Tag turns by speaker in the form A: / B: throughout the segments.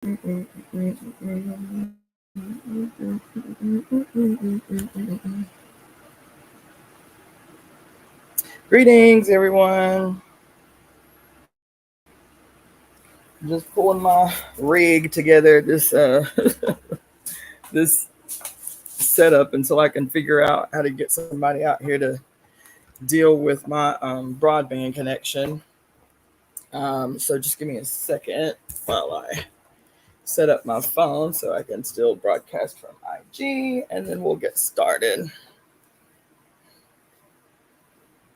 A: Greetings, everyone. Just pulling my rig together. This setup until I can figure out how to get somebody out here to deal with my broadband connection. So just give me a second while I set up my phone so I can still broadcast from IG, and then we'll get started.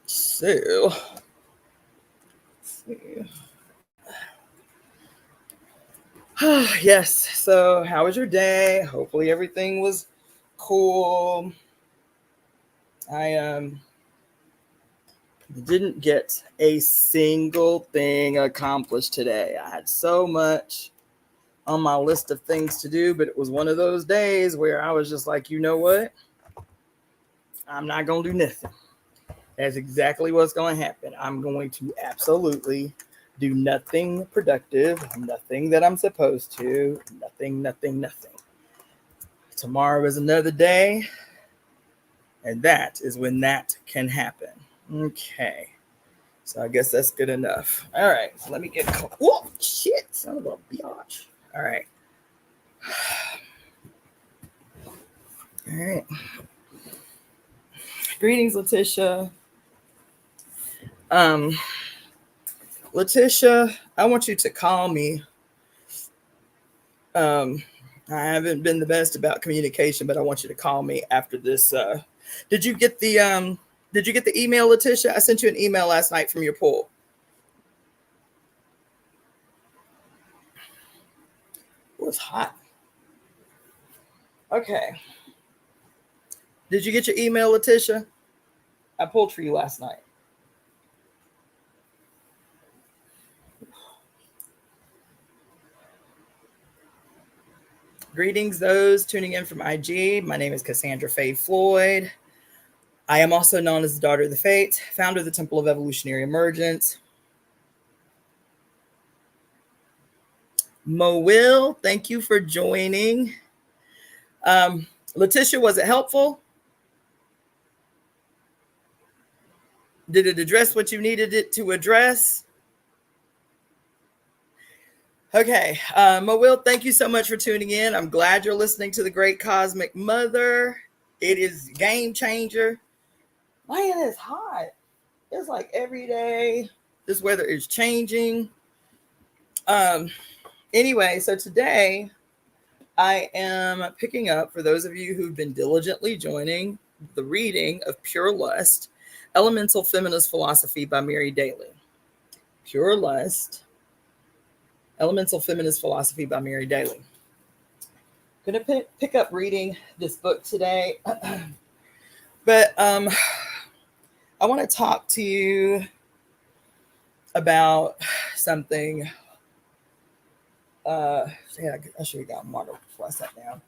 A: So, let's see. Yes. So, how was your day? Hopefully, everything was cool. I didn't get a single thing accomplished today. I had so much on my list of things to do, but it was one of those days where I was just like, you know what? I'm not going to do nothing. That's exactly what's going to happen. I'm going to absolutely do nothing productive, nothing that I'm supposed to, nothing. Tomorrow is another day, and that is when that can happen. Okay. So I guess that's good enough. All right. So let me get. Whoa, shit. Son of a biatch. All right. All right. Greetings, Letitia. Letitia, I want you to call me. I haven't been the best about communication, but I want you to call me after this. Did you get the email, Letitia? I sent you an email last night from your pool. It was hot. Okay. Did you get your email, Letitia? I pulled for you last night. Greetings, those tuning in from IG. My name is Cassandra Floyd. I am also known as the Daughter of the Fates, founder of the Temple of Evolutionary Emergence. Mo Will, thank you for joining. Letitia, was it helpful? Did it address what you needed it to address? Okay. Mo Will, thank you so much for tuning in. I'm glad you're listening to the Great Cosmic Mother. It is game changer. Man, it's hot. It's like every day. This weather is changing. Anyway, so today I am picking up, for those of you who've been diligently joining, the reading of Pure Lust, Elemental Feminist Philosophy by Mary Daly. Pure Lust, Elemental Feminist Philosophy by Mary Daly. I'm going to pick up reading this book today. But I want to talk to you about something. I should have gotten water before I sat down.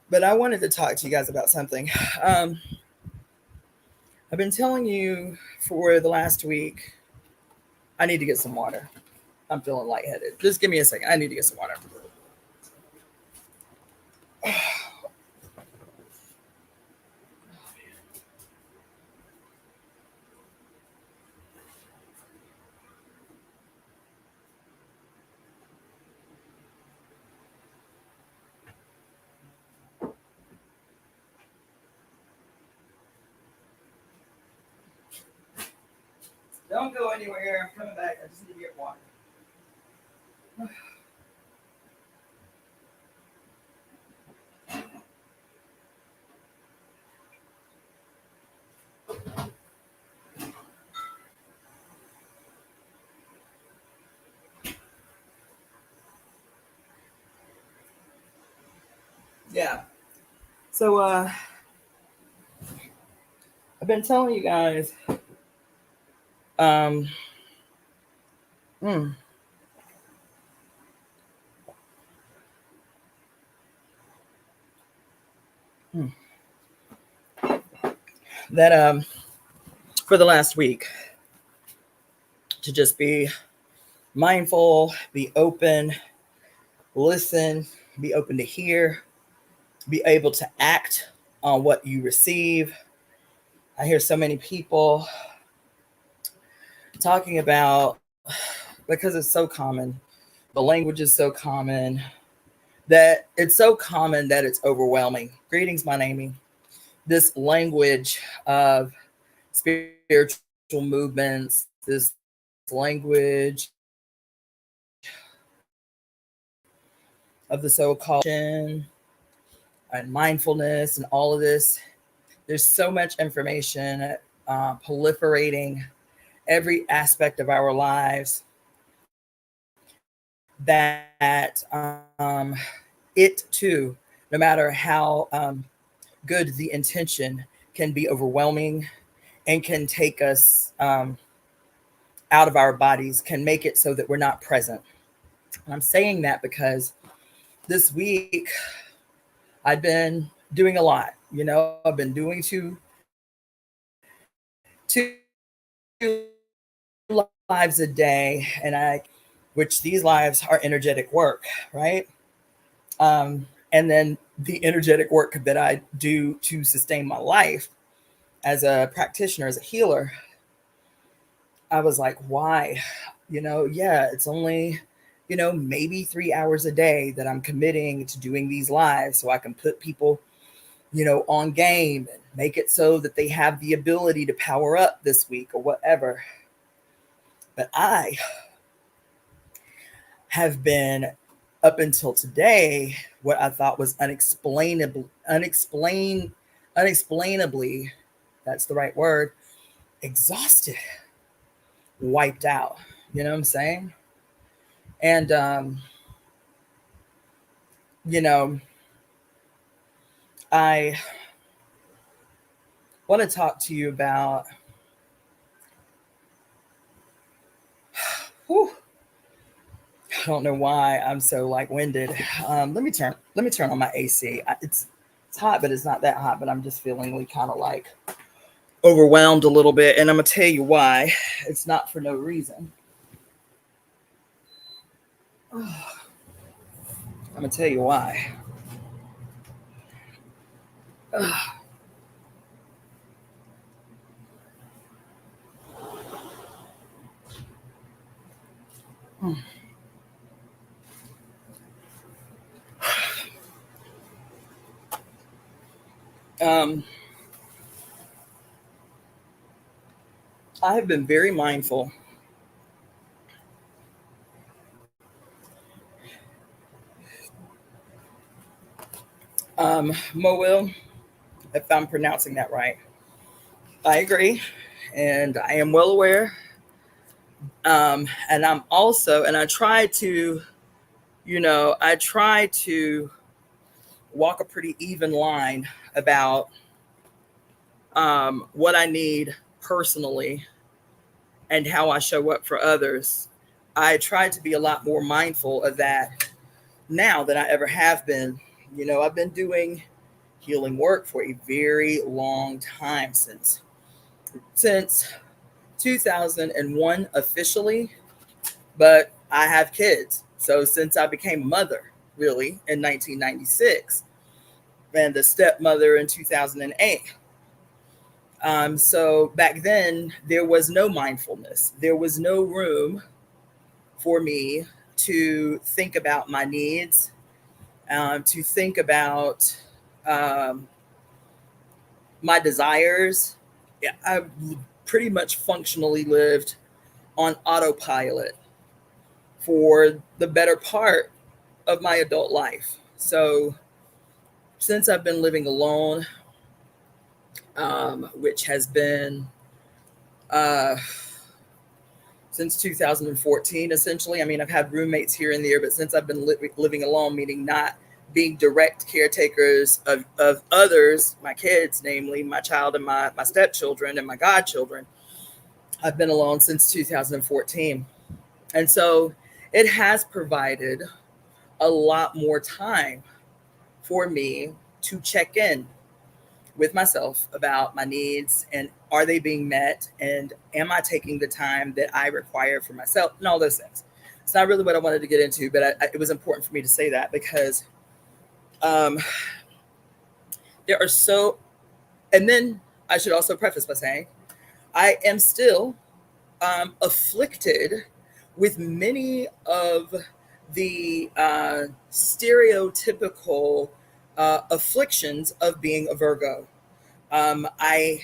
A: But I wanted to talk to you guys about something. I've been telling you for the last week, I need to get some water. I'm feeling lightheaded. Just give me a second. I need to get some water. Don't go anywhere. I'm coming back. I just need to get water. Yeah. So I've been telling you guys that for the last week to just be mindful, be open, listen, be open to hear, be able to act on what you receive. I hear so many people talking about, because it's so common, the language is so common, that it's so common that it's overwhelming. Greetings, my Amy. This language of spiritual movements, this language of the so-called and mindfulness and all of this. There's so much information proliferating every aspect of our lives that it too, no matter how good the intention, can be overwhelming and can take us out of our bodies, can make it so that we're not present. And I'm saying that because this week I've been doing a lot. I've been doing two lives a day, which these lives are energetic work, right? And then the energetic work that I do to sustain my life as a practitioner, as a healer. I was like, why? Yeah, it's only, maybe 3 hours a day that I'm committing to doing these lives so I can put people, on game and make it so that they have the ability to power up this week or whatever. But I have been, up until today, what I thought was unexplainably, that's the right word, exhausted, wiped out. You know what I'm saying? And, I want to talk to you about, whew, I don't know why I'm so winded. Let me turn on my AC. It's hot, but it's not that hot, but I'm just feeling kind of overwhelmed a little bit. And I'm going to tell you why. It's not for no reason. I'm going to tell you why. I have been very mindful Moil, if I'm pronouncing that right. I agree, and I am well aware. And I'm also, and I try to, walk a pretty even line about what I need personally and how I show up for others. I try to be a lot more mindful of that now than I ever have been. I've been doing healing work for a very long time, since 2001 officially, but I have kids. So since I became a mother, really, in 1996, and the stepmother in 2008. So back then, there was no mindfulness. There was no room for me to think about my needs, to think about my desires. Yeah, I pretty much functionally lived on autopilot for the better part of my adult life. So since I've been living alone, which has been uh, since 2014, essentially. I mean, I've had roommates here and there, but since I've been living alone, meaning not being direct caretakers of others, my kids, namely my child and my stepchildren and my godchildren, I've been alone since 2014. And so it has provided a lot more time for me to check in with myself about my needs and are they being met, and am I taking the time that I require for myself, and all those things. It's not really what I wanted to get into, but it was important for me to say that because um, there are so, and then I should also preface by saying I am still afflicted with many of the stereotypical afflictions of being a Virgo. I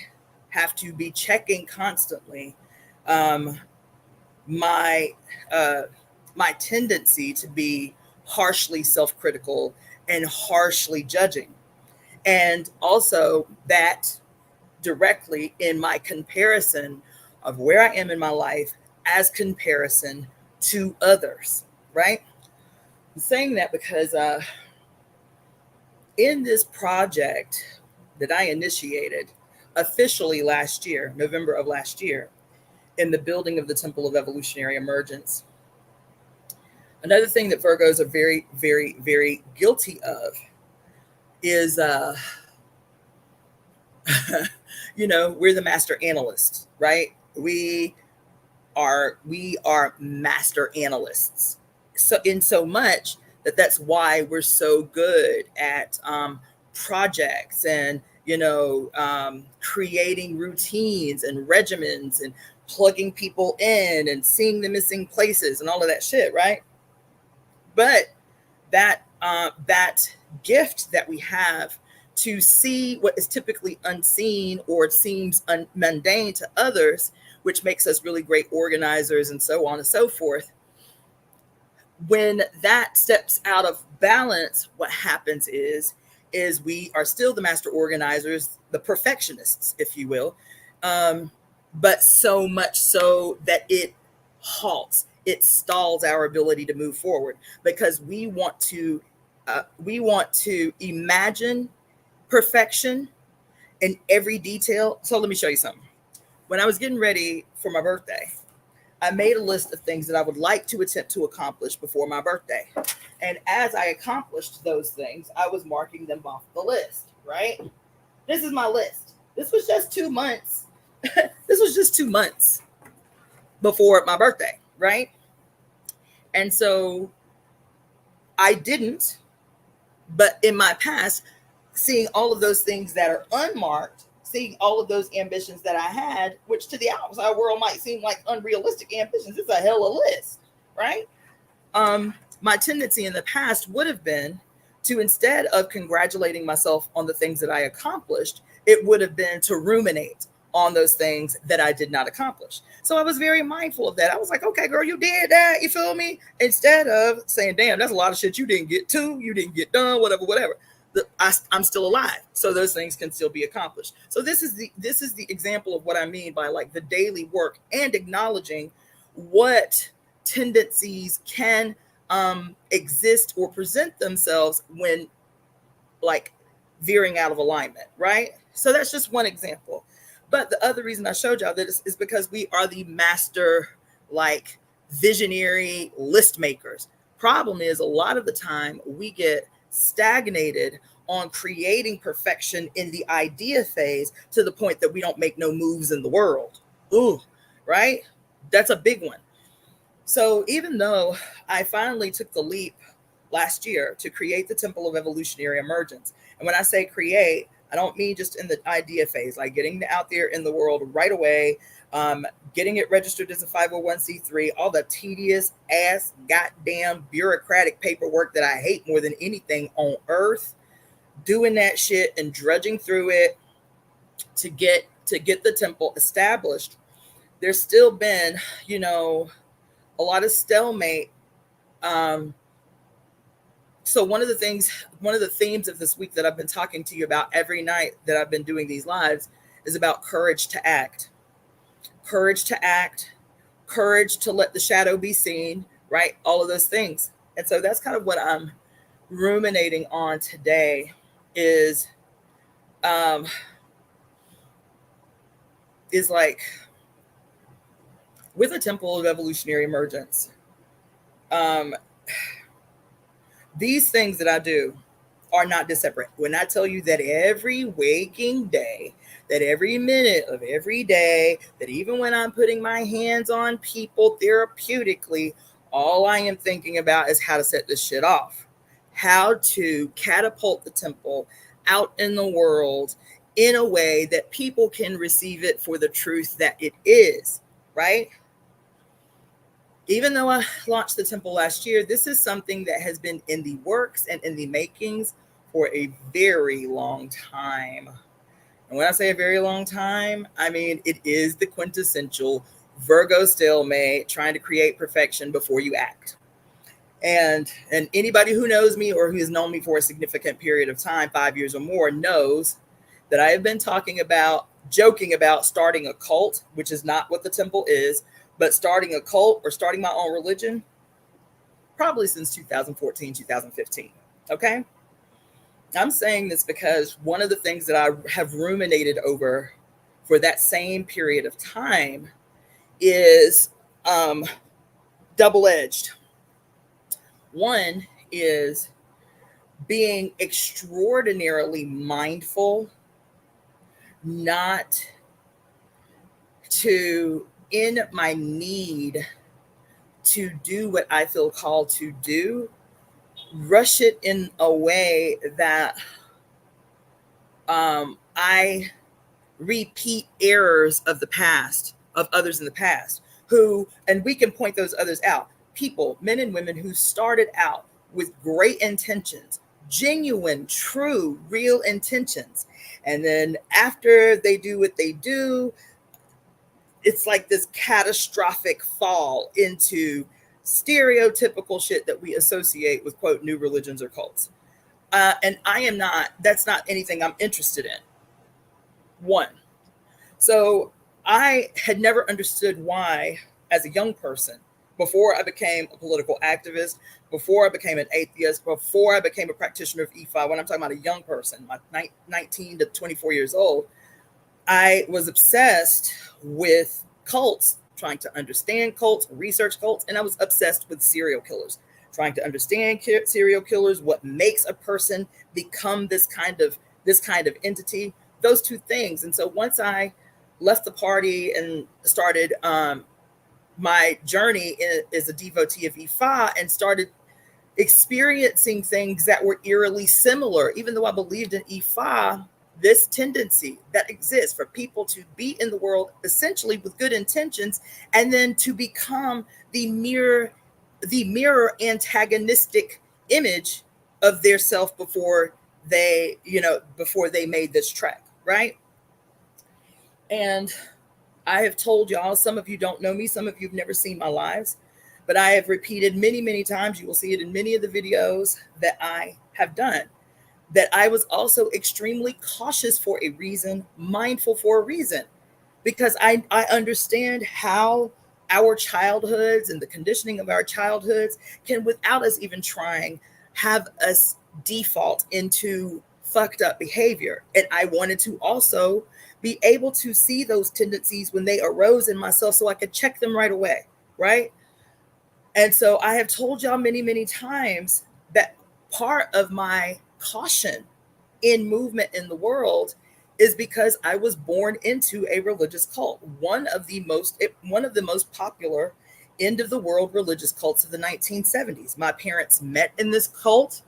A: have to be checking constantly um, my uh, my tendency to be harshly self-critical and harshly judging, and also that directly in my comparison of where I am in my life as comparison to others, right? I'm saying that because in this project that I initiated officially last year, November of last year, in the building of the Temple of Evolutionary Emergence, another thing that Virgos are very, very, very guilty of is, we're the master analysts, right? We are master analysts. So in so much that's why we're so good at projects and creating routines and regimens and plugging people in and seeing the missing places and all of that shit, right? But that gift that we have to see what is typically unseen or it seems mundane to others, which makes us really great organizers and so on and so forth. When that steps out of balance, what happens is we are still the master organizers, the perfectionists, if you will, but so much so that it halts, it stalls our ability to move forward because we want to imagine perfection in every detail. So let me show you something. When I was getting ready for my birthday, I made a list of things that I would like to attempt to accomplish before my birthday. And as I accomplished those things, I was marking them off the list, right? This is my list. This was just 2 months. This was just 2 months before my birthday, right? And so I didn't, but in my past, seeing all of those things that are unmarked, seeing all of those ambitions that I had, which to the outside world might seem like unrealistic ambitions, it's a hell of a list, right? My tendency in the past would have been to, instead of congratulating myself on the things that I accomplished, it would have been to ruminate on those things that I did not accomplish. So I was very mindful of that. I was like, okay, girl, you did that. You feel me? Instead of saying, damn, that's a lot of shit you didn't get to, you didn't get done, whatever. I'm still alive, so those things can still be accomplished. So this is the example of what I mean by like the daily work and acknowledging what tendencies can exist or present themselves when like veering out of alignment, right? So that's just one example. But the other reason I showed y'all this is because we are the master like visionary list makers. Problem is, a lot of the time we get stagnated on creating perfection in the idea phase to the point that we don't make no moves in the world. Ooh, right? That's a big one. So even though I finally took the leap last year to create the Temple of Evolutionary Emergence, and when I say create, I don't mean just in the idea phase, like getting out there in the world right away, getting it registered as a 501c3, all the tedious ass goddamn bureaucratic paperwork that I hate more than anything on earth, doing that shit and drudging through it to get the temple established. There's still been, a lot of stalemate. So one of the themes of this week that I've been talking to you about every night that I've been doing these lives is about courage to act. Courage to act, courage to let the shadow be seen, right? All of those things. And so that's kind of what I'm ruminating on today is like with a Temple of Evolutionary Emergence, these things that I do are not separate. When I tell you that every waking day, that every minute of every day, that even when I'm putting my hands on people therapeutically, All I am thinking about is how to set this shit off, how to catapult the temple out in the world in a way that people can receive it for the truth that it is, right? Even though I launched the temple last year, this is something that has been in the works and in the makings for a very long time. And when I say a very long time, I mean it is the quintessential Virgo stalemate, trying to create perfection before you act. And anybody who knows me or who has known me for a significant period of time, 5 years or more, knows that I have been joking about starting a cult, which is not what the temple is, but starting a cult or starting my own religion, probably since 2014, 2015. Okay? I'm saying this because one of the things that I have ruminated over for that same period of time is double-edged. One is being extraordinarily mindful not to, in my need to do what I feel called to do, rush it in a way that I repeat errors of the past, of others in the past, who, and we can point those others out, people, men and women who started out with great intentions, genuine, true, real intentions. And then after they do what they do, it's like this catastrophic fall into stereotypical shit that we associate with, quote, new religions or cults. And that's not anything I'm interested in. One. So I had never understood why, as a young person, before I became a political activist, before I became an atheist, before I became a practitioner of EFI, when I'm talking about a young person, 19 to 24 years old, I was obsessed with cults, trying to understand cults, research cults, and I was obsessed with serial killers, trying to understand serial killers, what makes a person become this kind of entity, those two things. And so once I left the party and started my journey as a devotee of Ifa and started experiencing things that were eerily similar, even though I believed in Ifa, this tendency that exists for people to be in the world essentially with good intentions and then to become the mirror antagonistic image of their self before they made this trek, right? And I have told y'all, some of you don't know me, some of you have never seen my lives, but I have repeated many, many times, you will see it in many of the videos that I have done, that I was also extremely cautious for a reason, mindful for a reason, because I understand how our childhoods and the conditioning of our childhoods can, without us even trying, have us default into fucked up behavior. And I wanted to also be able to see those tendencies when they arose in myself so I could check them right away, right? And so I have told y'all many, many times that part of my caution in movement in the world is because I was born into a religious cult, one of the most popular end of the world religious cults of the 1970s. My parents met in this cult,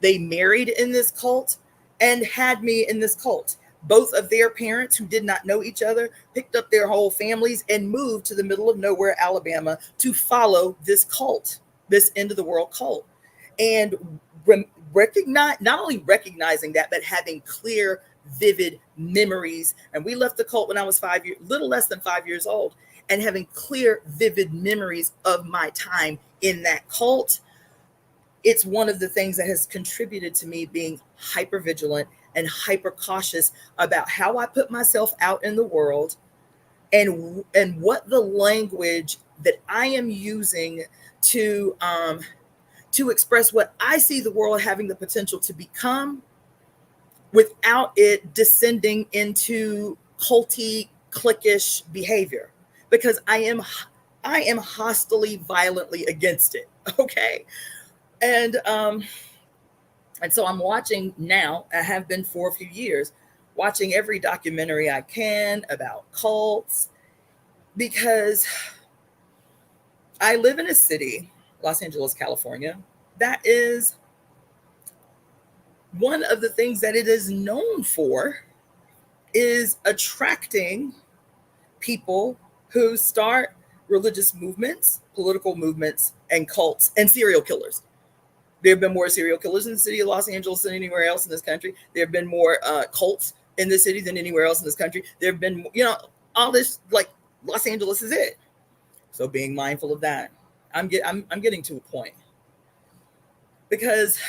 A: they married in this cult, and had me in this cult. Both of their parents, who did not know each other, picked up their whole families and moved to the middle of nowhere, Alabama, to follow this cult, this end of the world cult. And not only recognizing that, but having clear, vivid memories. And we left the cult when I was little less than 5 years old, and having clear, vivid memories of my time in that cult. It's one of the things that has contributed to me being hyper vigilant and hyper cautious about how I put myself out in the world, and what the language that I am using to express what I see the world having the potential to become, without it descending into culty, cliquish behavior, because I am hostily, violently against it. Okay. And so I'm watching now, I have been for a few years, watching every documentary I can about cults, because I live in a city Los Angeles, California, that is one of the things that it is known for, is attracting people who start religious movements, political movements, and cults, and serial killers. There have been more serial killers in the city of Los Angeles than anywhere else in this country. There have been more cults in the city than anywhere else in this country. There have been, all this, like, Los Angeles is it. So being mindful of that. I'm getting to a point, because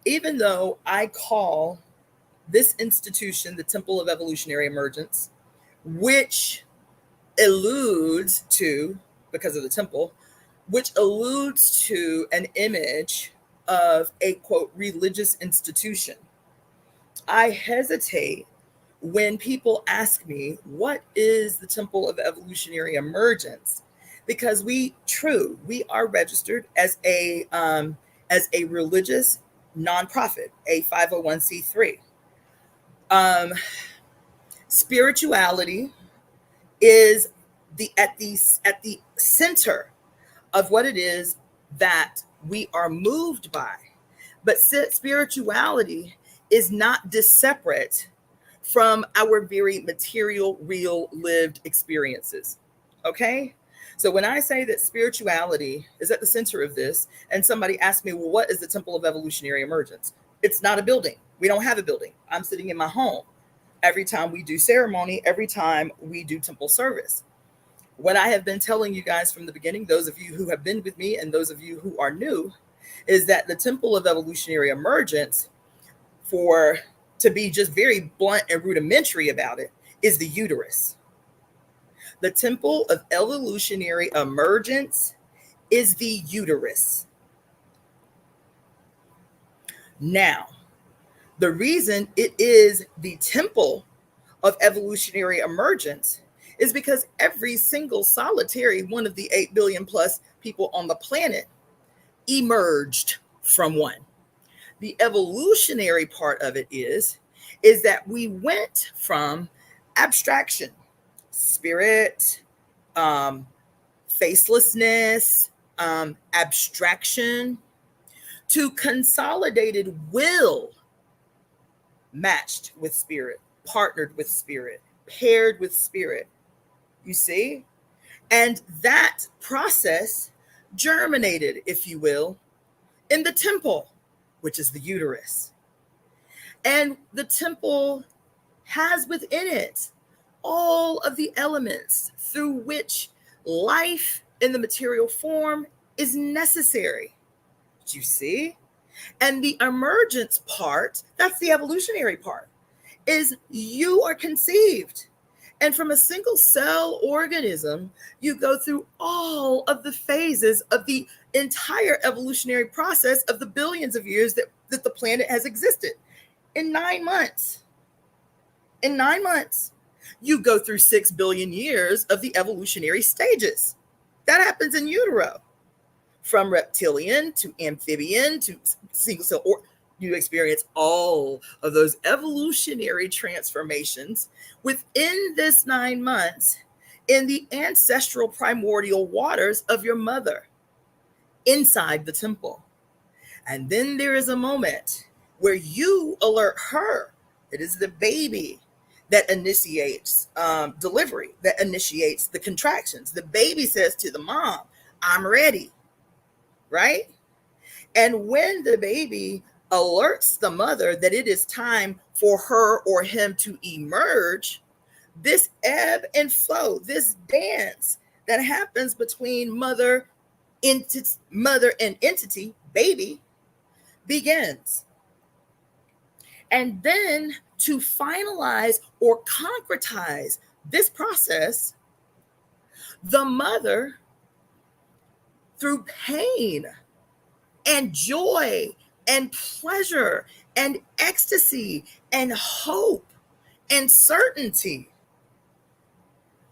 A: even though I call this institution the Temple of Evolutionary Emergence, which alludes to, because of the temple, which alludes to an image of a, quote, religious institution, I hesitate when people ask me, what is the Temple of Evolutionary Emergence? Because we are registered as a religious nonprofit, a 501c3. Spirituality is at the center of what it is that we are moved by. But spirituality is not separate from our very material, real, lived experiences. Okay? So when I say that spirituality is at the center of this, and somebody asks me, well, what is the Temple of Evolutionary Emergence? It's not a building. We don't have a building. I'm sitting in my home. Every time we do ceremony, every time we do temple service. What I have been telling you guys from the beginning, those of you who have been with me and those of you who are new, is that the Temple of Evolutionary Emergence, to be just very blunt and rudimentary about it, is the uterus. The Temple of Evolutionary Emergence is the uterus. Now, the reason it is the Temple of Evolutionary Emergence is because every single solitary one of the 8 billion plus people on the planet emerged from one. The evolutionary part of it is that we went from abstraction, spirit, facelessness, abstraction, to consolidated will, matched with spirit, partnered with spirit, paired with spirit. You see? And that process germinated, if you will, in the temple, which is the uterus. And the temple has within it all of the elements through which life in the material form is necessary. Do you see? And the emergence part, that's the evolutionary part, is you are conceived. And from a single cell organism, you go through all of the phases of the entire evolutionary process of the billions of years that the planet has existed. In 9 months. In 9 months, you go through 6 billion years of the evolutionary stages. That happens in utero. From reptilian to amphibian to single cell, or you experience all of those evolutionary transformations within this 9 months in the ancestral primordial waters of your mother inside the temple. And then there is a moment where you alert her. It is the baby that initiates delivery, that initiates the contractions. The baby says to the mom, I'm ready, right? And when the baby alerts the mother that it is time for her or him to emerge, this ebb and flow, this dance that happens between mother and entity, baby, begins. And then to finalize or concretize this process, the mother, through pain and joy and pleasure and ecstasy and hope and certainty,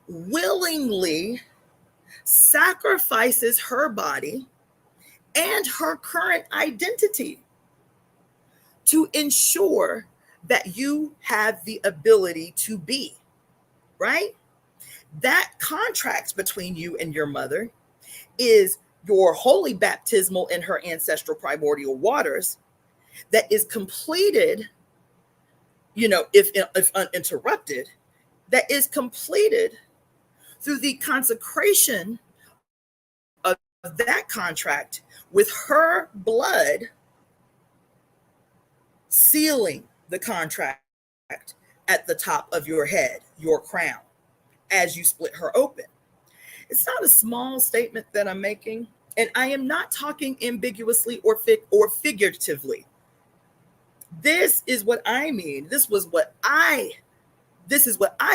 A: willingly sacrifices her body and her current identity to ensure that you have the ability to be, right? That contract between you and your mother is your holy baptismal in her ancestral primordial waters, that is completed, if uninterrupted, that is completed through the consecration of that contract with her blood sealing the contract at the top of your head, your crown, as you split her open. It's not a small statement that I'm making, and I am not talking ambiguously or figuratively. This is what I mean. This is what I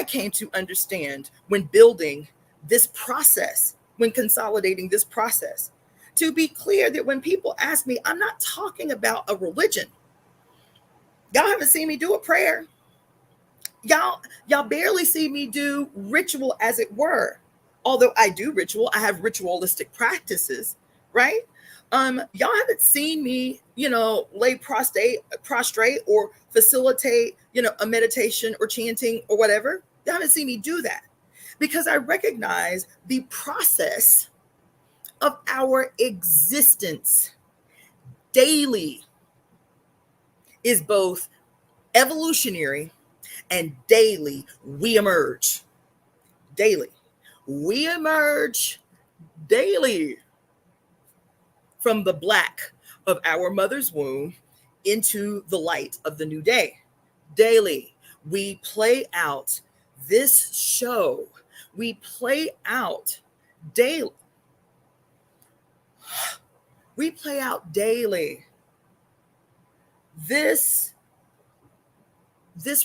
A: came to understand when building this process, when consolidating this process. To be clear, that when people ask me, I'm not talking about a religion. Y'all haven't seen me do a prayer. Y'all barely see me do ritual, as it were. Although I do ritual, I have ritualistic practices, right? Y'all haven't seen me, lay prostrate or facilitate, a meditation or chanting or whatever. Y'all haven't seen me do that, because I recognize the process of our existence daily is both evolutionary and daily we emerge. Daily. We emerge daily from the black of our mother's womb into the light of the new day. Daily, we play out this show. We play out daily. We play out daily this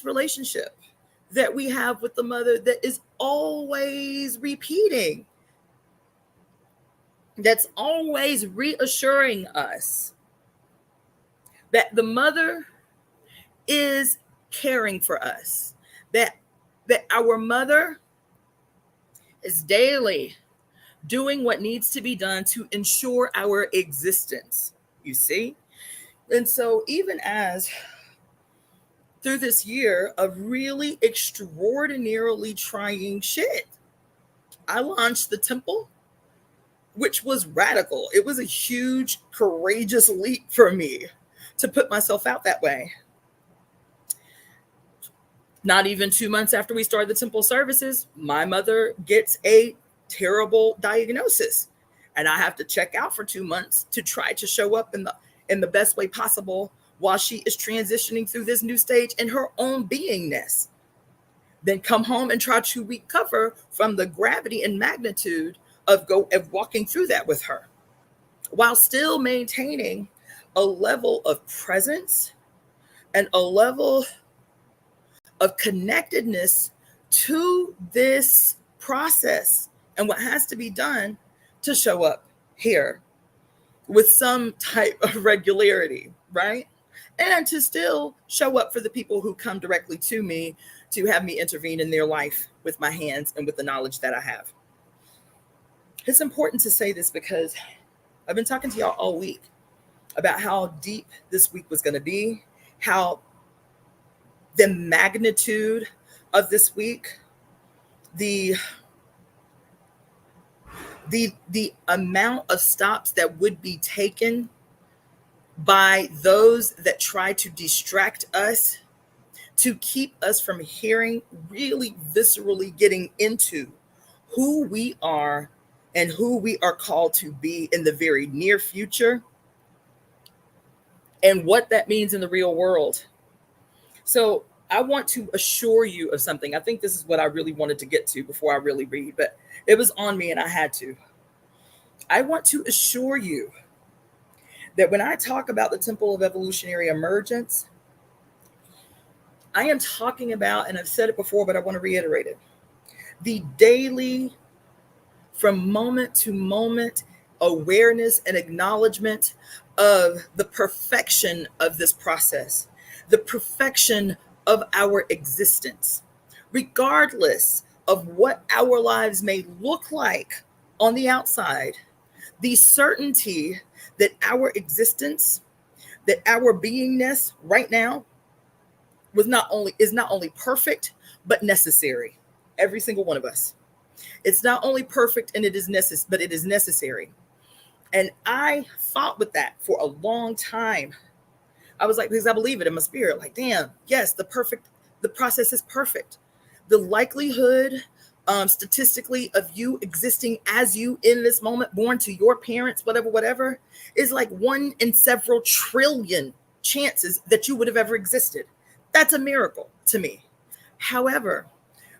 A: relationship that we have with the mother, that is always repeating, that's always reassuring us that the mother is caring for us, that our mother is daily doing what needs to be done to ensure our existence, you see? And so even as through this year of really extraordinarily trying shit, I launched the temple, which was radical. It was a huge, courageous leap for me to put myself out that way. Not even 2 months after we started the temple services, my mother gets a terrible diagnosis, and I have to check out for 2 months to try to show up in the best way possible while she is transitioning through this new stage in her own beingness. Then come home and try to recover from the gravity and magnitude of walking through that with her, while still maintaining a level of presence and a level of connectedness to this process and what has to be done to show up here with some type of regularity, right? And to still show up for the people who come directly to me to have me intervene in their life with my hands and with the knowledge that I have. It's important to say this because I've been talking to y'all all week about how deep this week was going to be, how the magnitude of this week, the amount of stops that would be taken by those that try to distract us, to keep us from hearing, really viscerally getting into who we are and who we are called to be in the very near future, and what that means in the real world. So I want to assure you of something. I think this is what I really wanted to get to before I really read, but it was on me and I had to. I want to assure you that when I talk about the Temple of Evolutionary Emergence, I am talking about, and I've said it before, but I want to reiterate it, the daily, from moment to moment, awareness and acknowledgement of the perfection of this process, the perfection of our existence, regardless of what our lives may look like on the outside, the certainty that our existence, that our beingness right now is not only perfect, but necessary. Every single one of us. It's not only perfect and but it is necessary. And I fought with that for a long time. I was like, because I believe it in my spirit, like, damn, yes, the process is perfect. The likelihood, statistically, of you existing as you in this moment, born to your parents, whatever, is like 1 in several trillion chances that you would have ever existed. That's a miracle to me. However,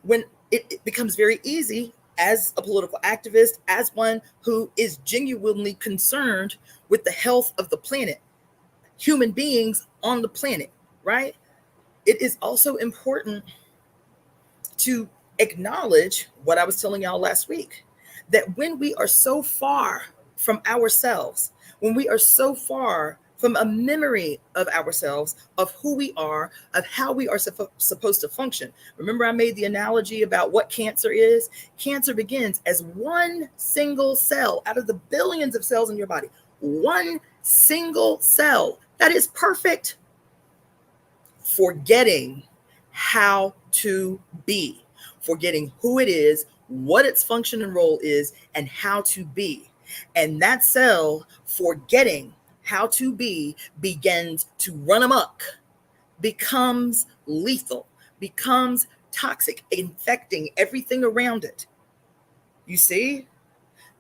A: when it becomes very easy as a political activist, as one who is genuinely concerned with the health of the planet, human beings on the planet, right? It is also important to acknowledge what I was telling y'all last week, that when we are so far from ourselves, when we are so far from a memory of ourselves, of who we are, of how we are supposed to function. Remember, I made the analogy about what cancer is? Cancer begins as one single cell out of the billions of cells in your body. One single cell that is perfect, forgetting how to be, forgetting who it is, what its function and role is, and how to be. And that cell, forgetting how to be, begins to run amok, becomes lethal, becomes toxic, infecting everything around it. You see,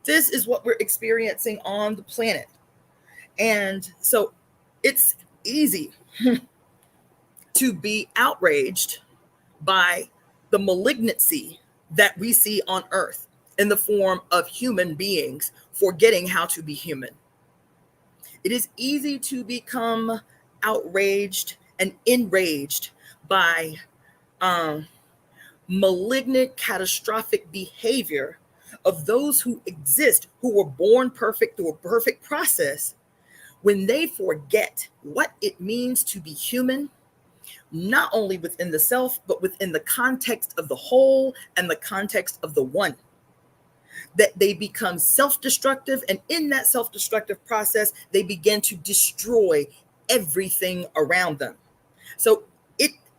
A: this is what we're experiencing on the planet. And so it's easy to be outraged by the malignancy that we see on earth in the form of human beings forgetting how to be human. It is easy to become outraged and enraged by malignant, catastrophic behavior of those who exist, who were born perfect through a perfect process, when they forget what it means to be human, not only within the self, but within the context of the whole and the context of the one. That they become self-destructive, and in that self-destructive process, they begin to destroy everything around them. So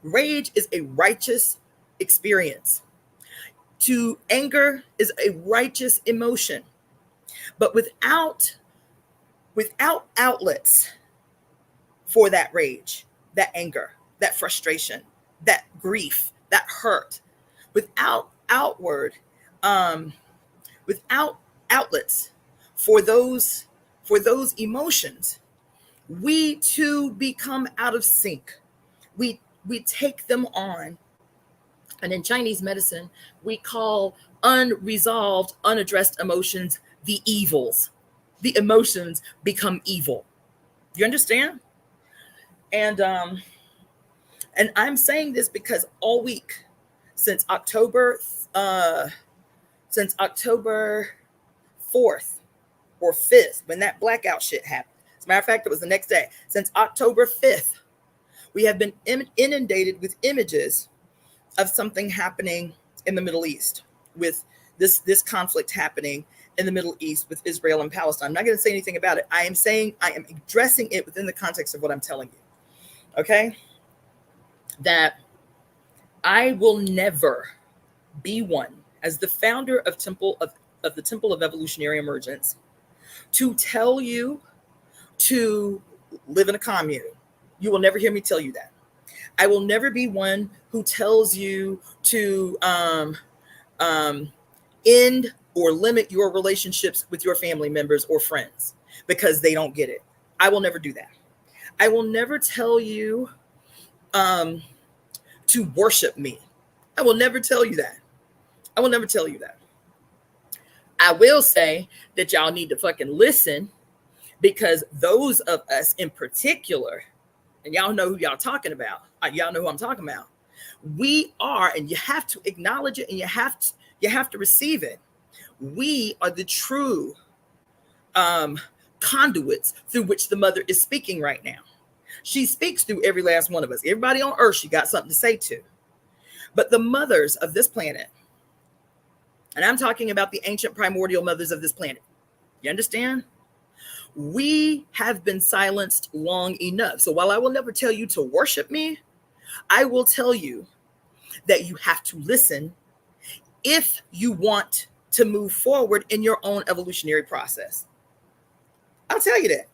A: rage is a righteous experience. To anger is a righteous emotion. But without outlets for that rage, that anger, that frustration, that grief, that hurt, without outlets for those emotions, we too become out of sync. We take them on, and in Chinese medicine, we call unresolved, unaddressed emotions the evils. The emotions become evil. You understand? And I'm saying this because all week, since October 4th or 5th, when that blackout shit happened. As a matter of fact, it was the next day. Since October 5th, we have been inundated with images of something happening in the Middle East, with this conflict happening in the Middle East with Israel and Palestine. I'm not going to say anything about it. I am addressing it within the context of what I'm telling you. Okay? That I will never be one, as the founder of the Temple of Evolutionary Emergence, to tell you to live in a commune. You will never hear me tell you that. I will never be one who tells you to end or limit your relationships with your family members or friends because they don't get it. I will never do that. I will never tell you to worship me. I will never tell you that. I will never tell you that. I will say that y'all need to fucking listen, because those of us in particular, and y'all know who y'all talking about. Y'all know who I'm talking about. We are, and you have to acknowledge it, and you have to receive it. We are the true conduits through which the mother is speaking right now. She speaks through every last one of us. Everybody on earth, she got something to say to. But the mothers of this planet, and I'm talking about the ancient primordial mothers of this planet. You understand? We have been silenced long enough. So while I will never tell you to worship me, I will tell you that you have to listen if you want to move forward in your own evolutionary process. I'll tell you that.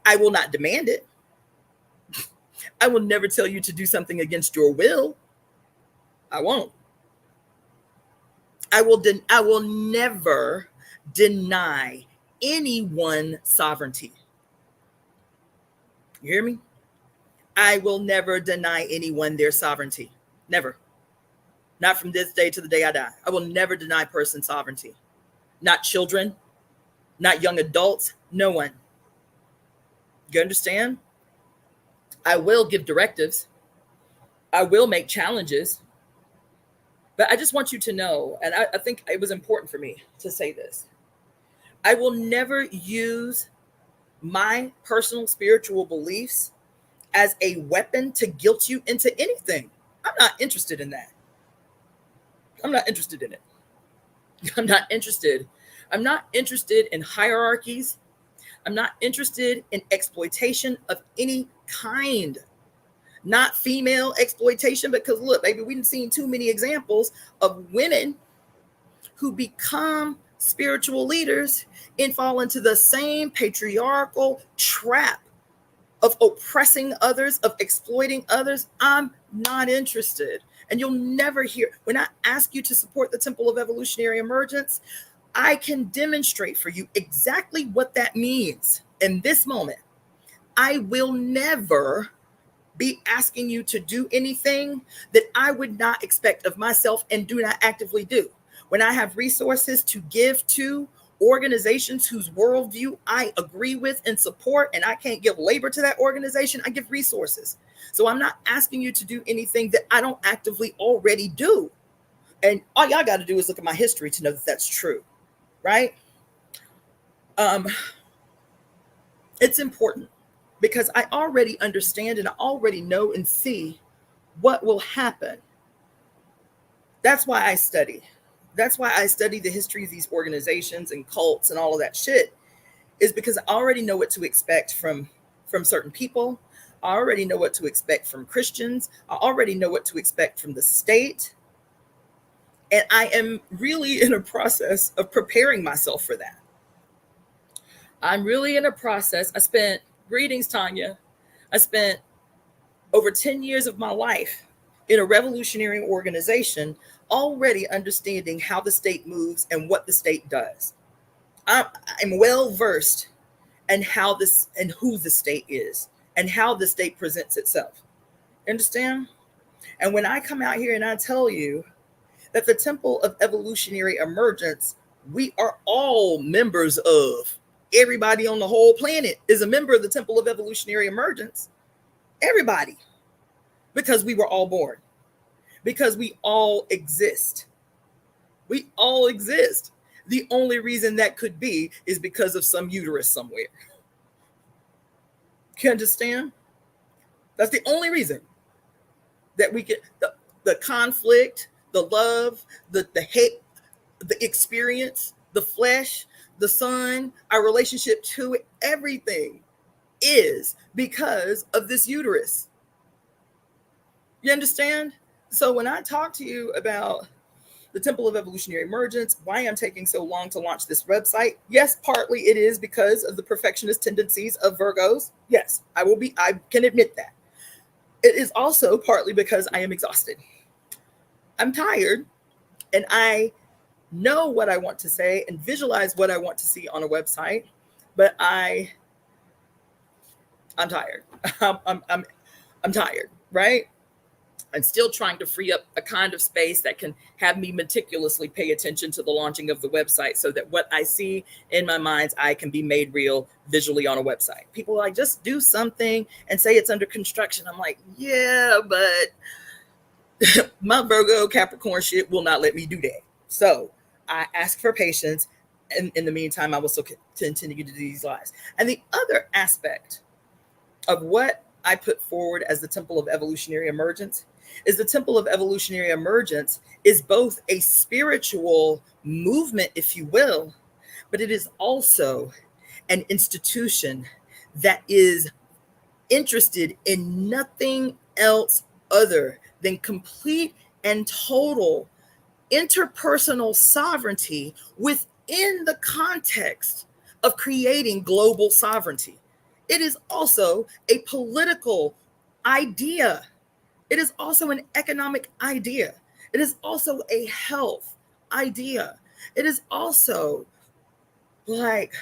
A: I will not demand it. I will never tell you to do something against your will. I won't. I will never deny anyone sovereignty. You hear me? I will never deny anyone their sovereignty. Never. Not from this day to the day I die. I will never deny person sovereignty. Not children, not young adults, no one. You understand? I will give directives. I will make challenges. But I just want you to know, and I think it was important for me to say this. I will never use my personal spiritual beliefs as a weapon to guilt you into anything. I'm not interested in that. I'm not interested in it. I'm not interested. I'm not interested in hierarchies. I'm not interested in exploitation of any kind. Not female exploitation, because look, baby, we've seen too many examples of women who become spiritual leaders and fall into the same patriarchal trap of oppressing others, of exploiting others. I'm not interested. And you'll never hear, when I ask you to support the Temple of Evolutionary Emergence, I can demonstrate for you exactly what that means in this moment. I will never be asking you to do anything that I would not expect of myself and do not actively do. When I have resources to give to organizations whose worldview I agree with and support, and I can't give labor to that organization, I give resources. So I'm not asking you to do anything that I don't actively already do. And all y'all got to do is look at my history to know that that's true, right? It's important because I already understand and I already know and see what will happen. That's why I study. That's why I study the history of these organizations and cults and all of that shit, is because I already know what to expect from certain people. I already know what to expect from Christians. I already know what to expect from the state. And I am really in a process of preparing myself for that. I'm really in a process. Greetings, Tanya. I spent over 10 years of my life in a revolutionary organization, already understanding how the state moves and what the state does. I'm well versed in how this and who the state is and how the state presents itself. Understand? And when I come out here and I tell you that the Temple of Evolutionary Emergence, we are all members of. Everybody on the whole planet is a member of the Temple of Evolutionary Emergence. Everybody. Because we were all born. Because we all exist. We all exist. The only reason that could be is because of some uterus somewhere. You understand? That's the only reason that we get the conflict, the love, the hate, the experience, the flesh, the sun, our relationship to it, everything is because of this uterus. You understand? So when I talk to you about the Temple of Evolutionary Emergence, why I'm taking so long to launch this website, yes, partly it is because of the perfectionist tendencies of Virgos. Yes, I can admit that. It is also partly because I am exhausted. I'm tired, and I know what I want to say and visualize what I want to see on a website, but I'm tired. I'm tired, right? I'm still trying to free up a kind of space that can have me meticulously pay attention to the launching of the website so that what I see in my mind's eye can be made real visually on a website. People are like, just do something and say it's under construction. I'm like, yeah, but my Virgo Capricorn shit will not let me do that. So I ask for patience. And in the meantime, I will still continue to do these lives. And the other aspect of what I put forward as the Temple of Evolutionary Emergence is the Temple of Evolutionary Emergence is both a spiritual movement, if you will, but it is also an institution that is interested in nothing else other than complete and total interpersonal sovereignty within the context of creating global sovereignty. It is also a political idea. It is also an economic idea. It is also a health idea. It is also like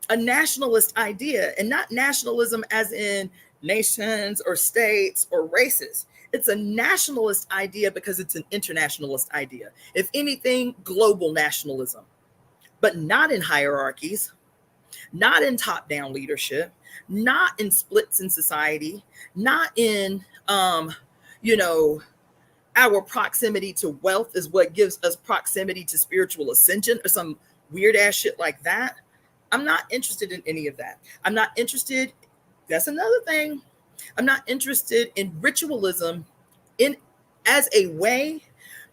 A: a nationalist idea, and not nationalism as in nations or states or races. It's a nationalist idea because it's an internationalist idea. If anything, global nationalism, but not in hierarchies, not in top-down leadership, not in splits in society, not in our proximity to wealth is what gives us proximity to spiritual ascension or some weird ass shit like that. I'm not interested in any of that. I'm not interested. That's another thing. I'm not interested in ritualism in as a way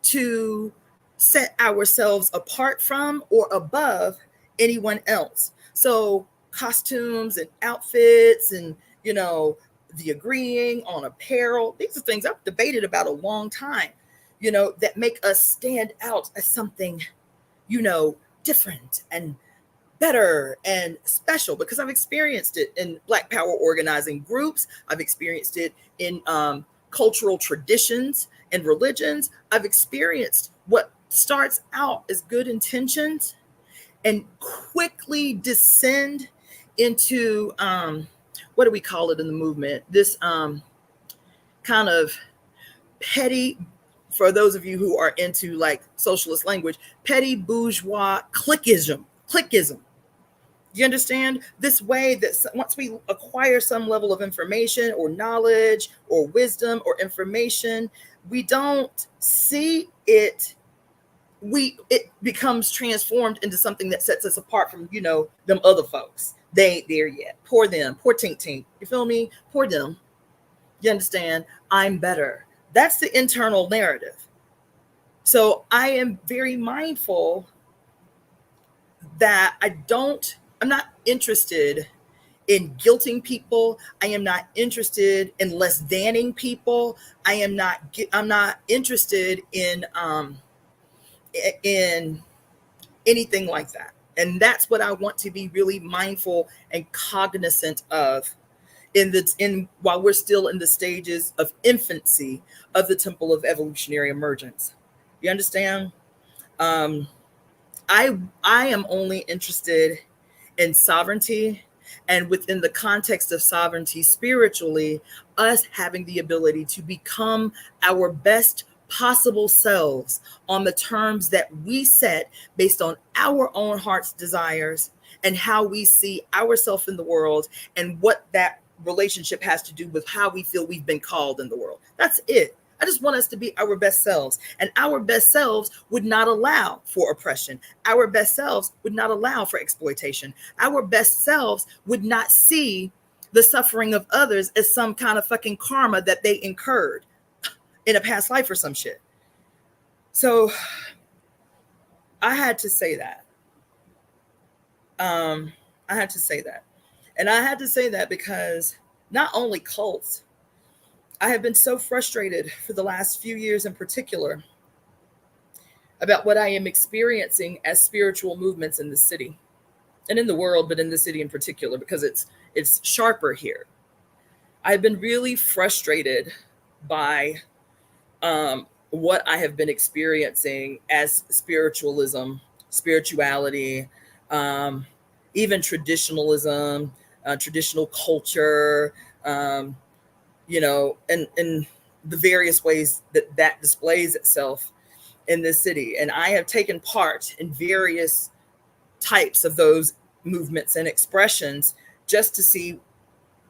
A: to set ourselves apart from or above anyone else. So costumes and outfits and, the agreeing on apparel, these are things I've debated about a long time, that make us stand out as something, different and better and special, because I've experienced it in Black Power organizing groups. I've experienced it in cultural traditions and religions. I've experienced what starts out as good intentions and quickly descend into what do we call it in the movement? This kind of petty, for those of you who are into like socialist language, petty bourgeois cliquism. You understand? This way that once we acquire some level of information or knowledge or wisdom or information, we don't see it. It becomes transformed into something that sets us apart from, them other folks. They ain't there yet. Poor them. Poor tink tink. You feel me? Poor them. You understand? I'm better. That's the internal narrative. So I am very mindful that I'm not interested in guilting people. I am not interested in less thanning people. I'm not interested in anything like that. And that's what I want to be really mindful and cognizant of while we're still in the stages of infancy of the temple of evolutionary emergence. You understand? I am only interested in sovereignty, and within the context of sovereignty spiritually, us having the ability to become our best possible selves on the terms that we set based on our own heart's desires and how we see ourselves in the world, and what that relationship has to do with how we feel we've been called in the world. That's it. I just want us to be our best selves, and our best selves would not allow for oppression. Our best selves would not allow for exploitation. Our best selves would not see the suffering of others as some kind of fucking karma that they incurred in a past life or some shit. So I had to say that. And I had to say that because not only cults, I have been so frustrated for the last few years in particular about what I am experiencing as spiritual movements in the city and in the world, but in the city in particular, because it's sharper here. I've been really frustrated by what I have been experiencing as spirituality, even traditionalism, traditional culture, and the various ways that displays itself in this city. And I have taken part in various types of those movements and expressions just to see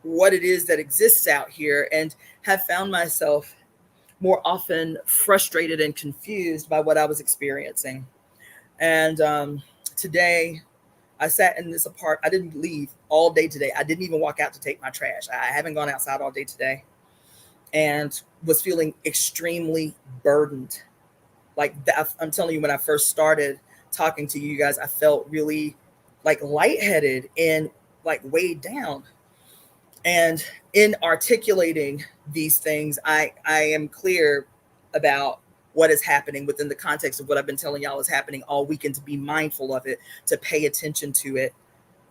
A: what it is that exists out here, and have found myself more often frustrated and confused by what I was experiencing. And today I sat in this apartment. I didn't leave all day today. I didn't even walk out to take my trash. I haven't gone outside all day today, and was feeling extremely burdened. Like I'm telling you, when I first started talking to you guys, I felt really like lightheaded and like weighed down. And in articulating these things, I am clear about what is happening within the context of what I've been telling y'all is happening all weekend, to be mindful of it, to pay attention to it.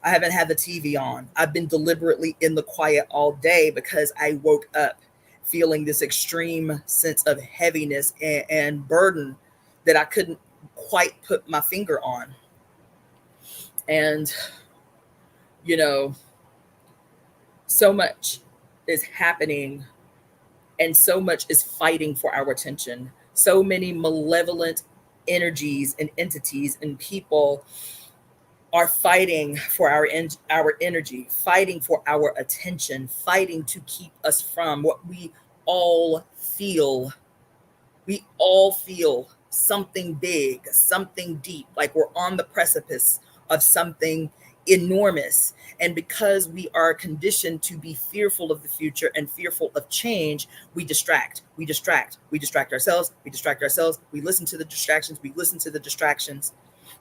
A: I haven't had the TV on. I've been deliberately in the quiet all day because I woke up feeling this extreme sense of heaviness and burden that I couldn't quite put my finger on. And, you know, so much is happening and so much is fighting for our attention. So many malevolent energies and entities and people are fighting for our energy, fighting for our attention, fighting to keep us from what we all feel. We all feel something big, something deep, like we're on the precipice of something enormous. And because we are conditioned to be fearful of the future and fearful of change, we distract ourselves, we listen to the distractions,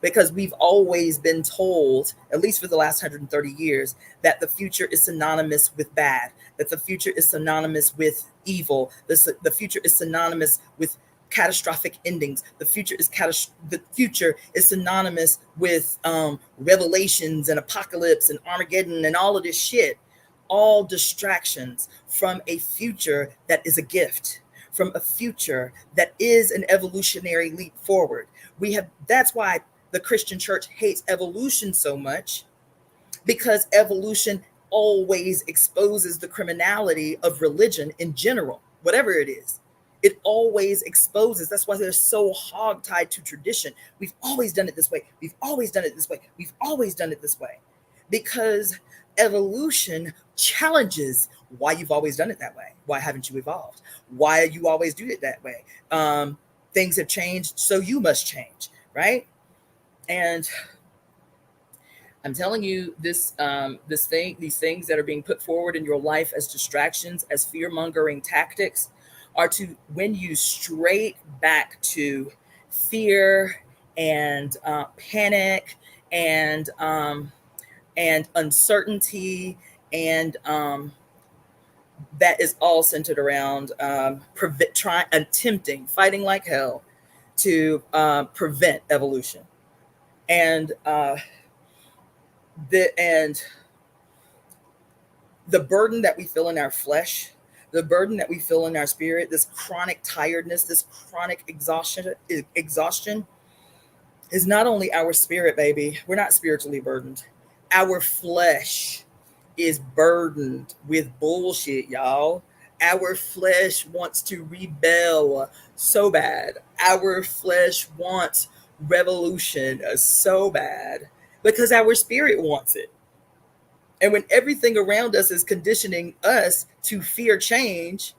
A: because we've always been told, at least for the last 130 years, that the future is synonymous with bad, that the future is synonymous with evil, the future is synonymous with catastrophic endings. The future is synonymous with revelations and apocalypse and Armageddon and all of this shit. All distractions from a future that is a gift, from a future that is an evolutionary leap forward. That's why the Christian church hates evolution so much, because evolution always exposes the criminality of religion in general, whatever it is. It always exposes. That's why they're so hogtied to tradition. We've always done it this way. We've always done it this way. We've always done it this way. Because evolution challenges why you've always done it that way. Why haven't you evolved? Why you always do it that way? Things have changed, so you must change, right? And I'm telling you, these things that are being put forward in your life as distractions, as fear-mongering tactics, are to win you straight back to fear and panic and uncertainty, and that is all centered around fighting like hell to prevent evolution. And the burden that we feel in our flesh, the burden that we feel in our spirit, this chronic tiredness, this chronic exhaustion is not only our spirit, baby. We're not spiritually burdened. Our flesh is burdened with bullshit, y'all. Our flesh wants to rebel so bad. Our flesh wants revolution so bad because our spirit wants it. And when everything around us is conditioning us to fear change,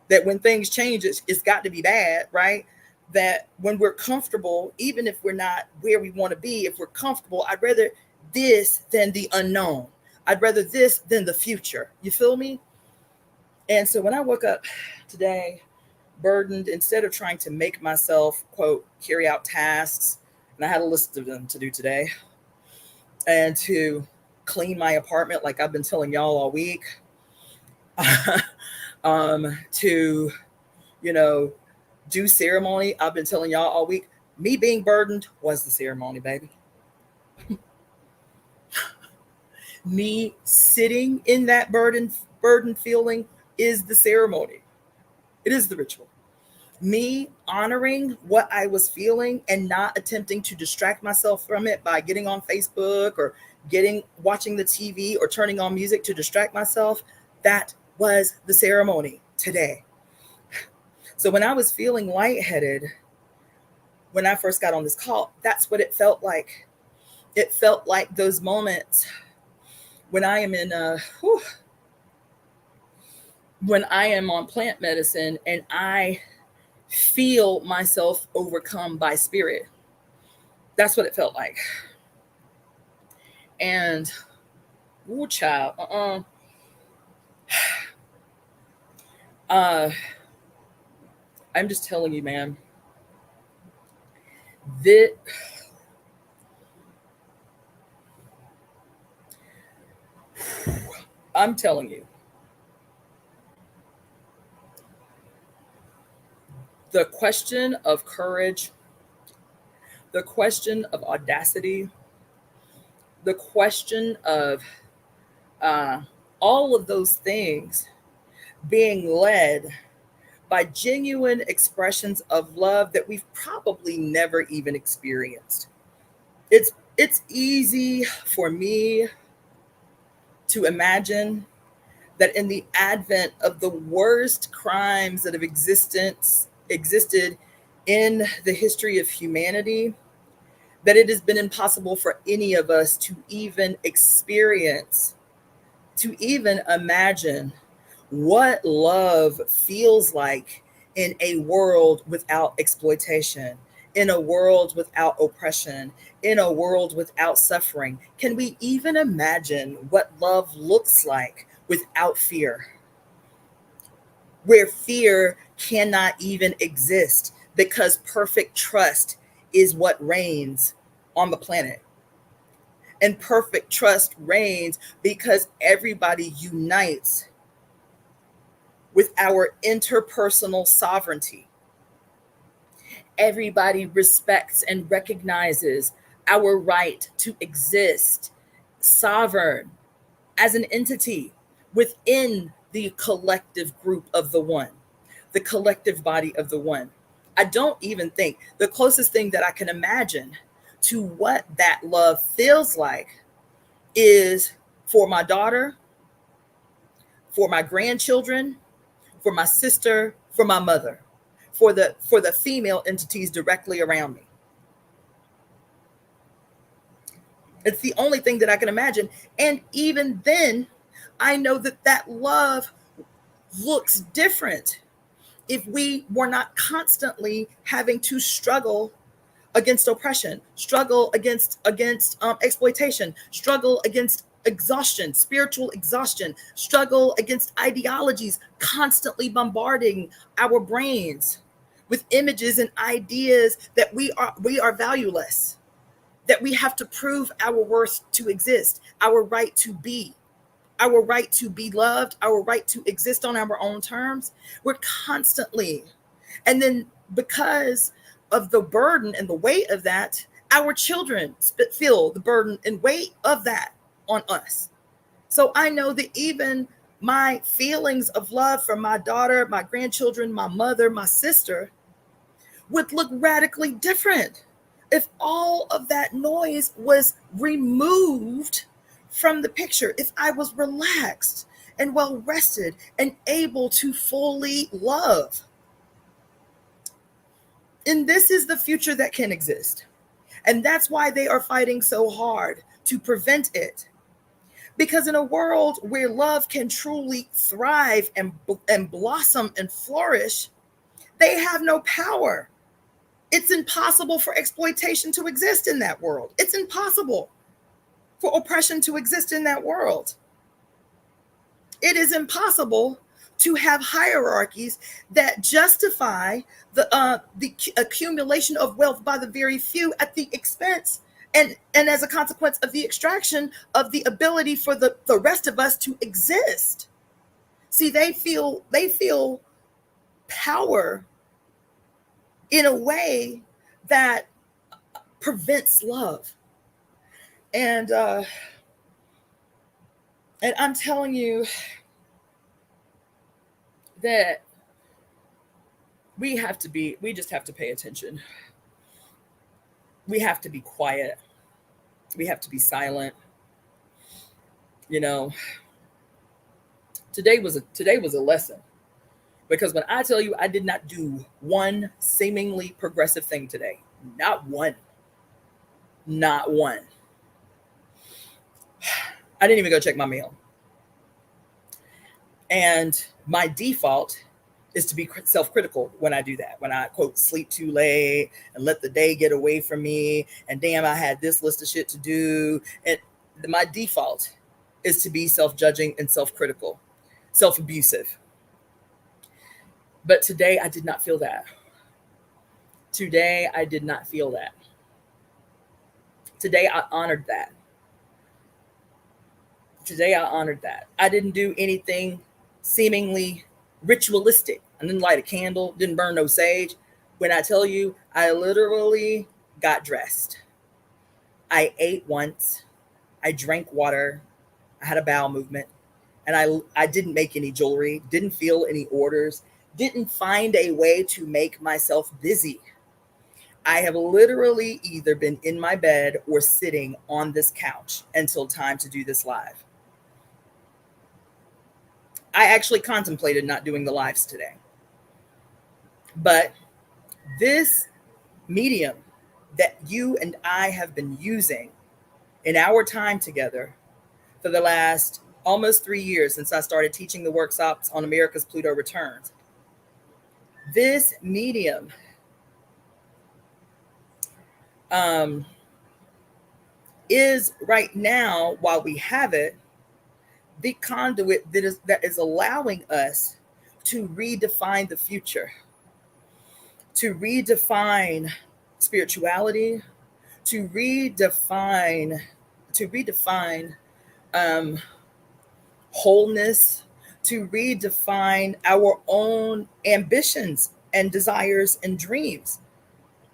A: that when things change, it's got to be bad, right? That when we're comfortable, even if we're not where we want to be, if we're comfortable, I'd rather this than the unknown. I'd rather this than the future. You feel me? And so when I woke up today, burdened, instead of trying to make myself, quote, carry out tasks, and I had a list of them to do today, and to clean my apartment like I've been telling y'all all week, to, do ceremony, I've been telling y'all all week, me being burdened was the ceremony, baby. Me sitting in that burden feeling is the ceremony. It is the ritual. Me honoring what I was feeling and not attempting to distract myself from it by getting on Facebook or watching the TV or turning on music to distract myself, that was the ceremony today. So when I was feeling lightheaded, when I first got on this call, that's what it felt like. It felt like those moments when I am when I am on plant medicine and I feel myself overcome by spirit. That's what it felt like. And, ooh, child, I'm just telling you, man, I'm telling you, The question of courage, the question of audacity, the question of uh, all of those things being led by genuine expressions of love that we've probably never even experienced. It's easy for me to imagine that in the advent of the worst crimes that have existed in the history of humanity, that it has been impossible for any of us to even experience, to even imagine what love feels like in a world without exploitation, in a world without oppression, in a world without suffering. Can we even imagine what love looks like without fear, where fear cannot even exist because perfect trust is what reigns on the planet? And perfect trust reigns because everybody unites with our interpersonal sovereignty. Everybody respects and recognizes our right to exist sovereign as an entity within the collective group of the one, the collective body of the one. I don't even think the closest thing that I can imagine to what that love feels like is for my daughter, for my grandchildren, for my sister, for my mother, for the female entities directly around me. It's the only thing that I can imagine. And even then, I know that that love looks different if we were not constantly having to struggle against oppression, struggle against exploitation, struggle against exhaustion, spiritual exhaustion, struggle against ideologies constantly bombarding our brains with images and ideas that we are valueless, that we have to prove our worth to exist, our right to be, our right to be loved, our right to exist on our own terms. We're constantly, and then because of the burden and the weight of that, our children feel the burden and weight of that on us. So I know that even my feelings of love for my daughter, my grandchildren, my mother, my sister would look radically different if all of that noise was removed from the picture, if I was relaxed and well rested and able to fully love. And this is the future that can exist. And that's why they are fighting so hard to prevent it. Because in a world where love can truly thrive and blossom and flourish, they have no power. It's impossible for exploitation to exist in that world. It's impossible for oppression to exist in that world. It is impossible to have hierarchies that justify the accumulation of wealth by the very few at the expense and as a consequence of the extraction of the ability for the rest of us to exist. See, they feel power in a way that prevents love. And and I'm telling you that we just have to pay attention. We have to be quiet. We have to be silent. You know, today was a lesson, because when I tell you I did not do one seemingly progressive thing today, not one, not one. I didn't even go check my mail. And my default is to be self-critical when I do that. When I quote sleep too late and let the day get away from me, and damn, I had this list of shit to do. And my default is to be self-judging and self-critical, self-abusive. But today I did not feel that. Today I did not feel that. Today I honored that. Today I honored that. I didn't do anything seemingly ritualistic I didn't light a candle, didn't burn no sage. When I tell you, I literally got dressed. I ate once. I drank water. I had a bowel movement. And I didn't make any jewelry, didn't fill any orders, didn't find a way to make myself busy. I have literally either been in my bed or sitting on this couch until time to do this live. I actually contemplated not doing the lives today. But this medium that you and I have been using in our time together for the last almost 3 years since I started teaching the workshops on America's Pluto Returns, this medium is right now, while we have it, the conduit that is allowing us to redefine the future, to redefine spirituality, to redefine wholeness, to redefine our own ambitions and desires and dreams.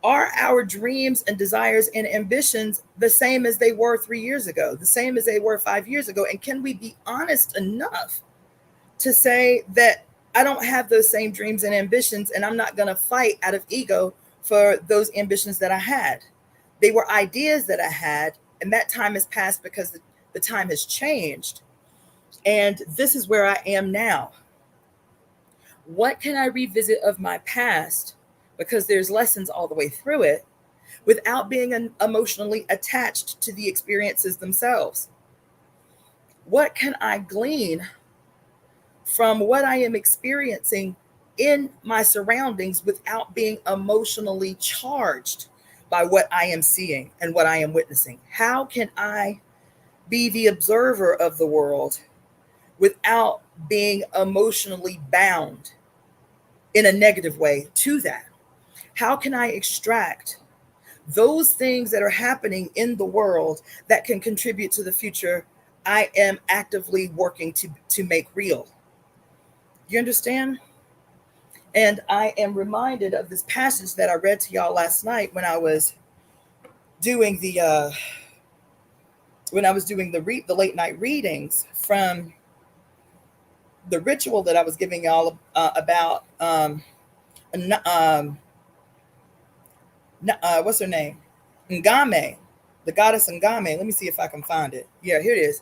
A: Are our dreams and desires and ambitions the same as they were 3 years ago, the same as they were 5 years ago? And can we be honest enough to say that I don't have those same dreams and ambitions, and I'm not going to fight out of ego for those ambitions that I had? They were ideas that I had, and that time has passed because the time has changed. And this is where I am now. What can I revisit of my past, because there's lessons all the way through it, without being emotionally attached to the experiences themselves? What can I glean from what I am experiencing in my surroundings without being emotionally charged by what I am seeing and what I am witnessing? How can I be the observer of the world without being emotionally bound in a negative way to that? How can I extract those things that are happening in the world that can contribute to the future I am actively working to make real? You understand? And I am reminded of this passage that I read to y'all last night when I was doing the late night readings from the ritual that I was giving y'all about what's her name? Ngame, the goddess Ngame. Let me see if I can find it. Yeah, here it is.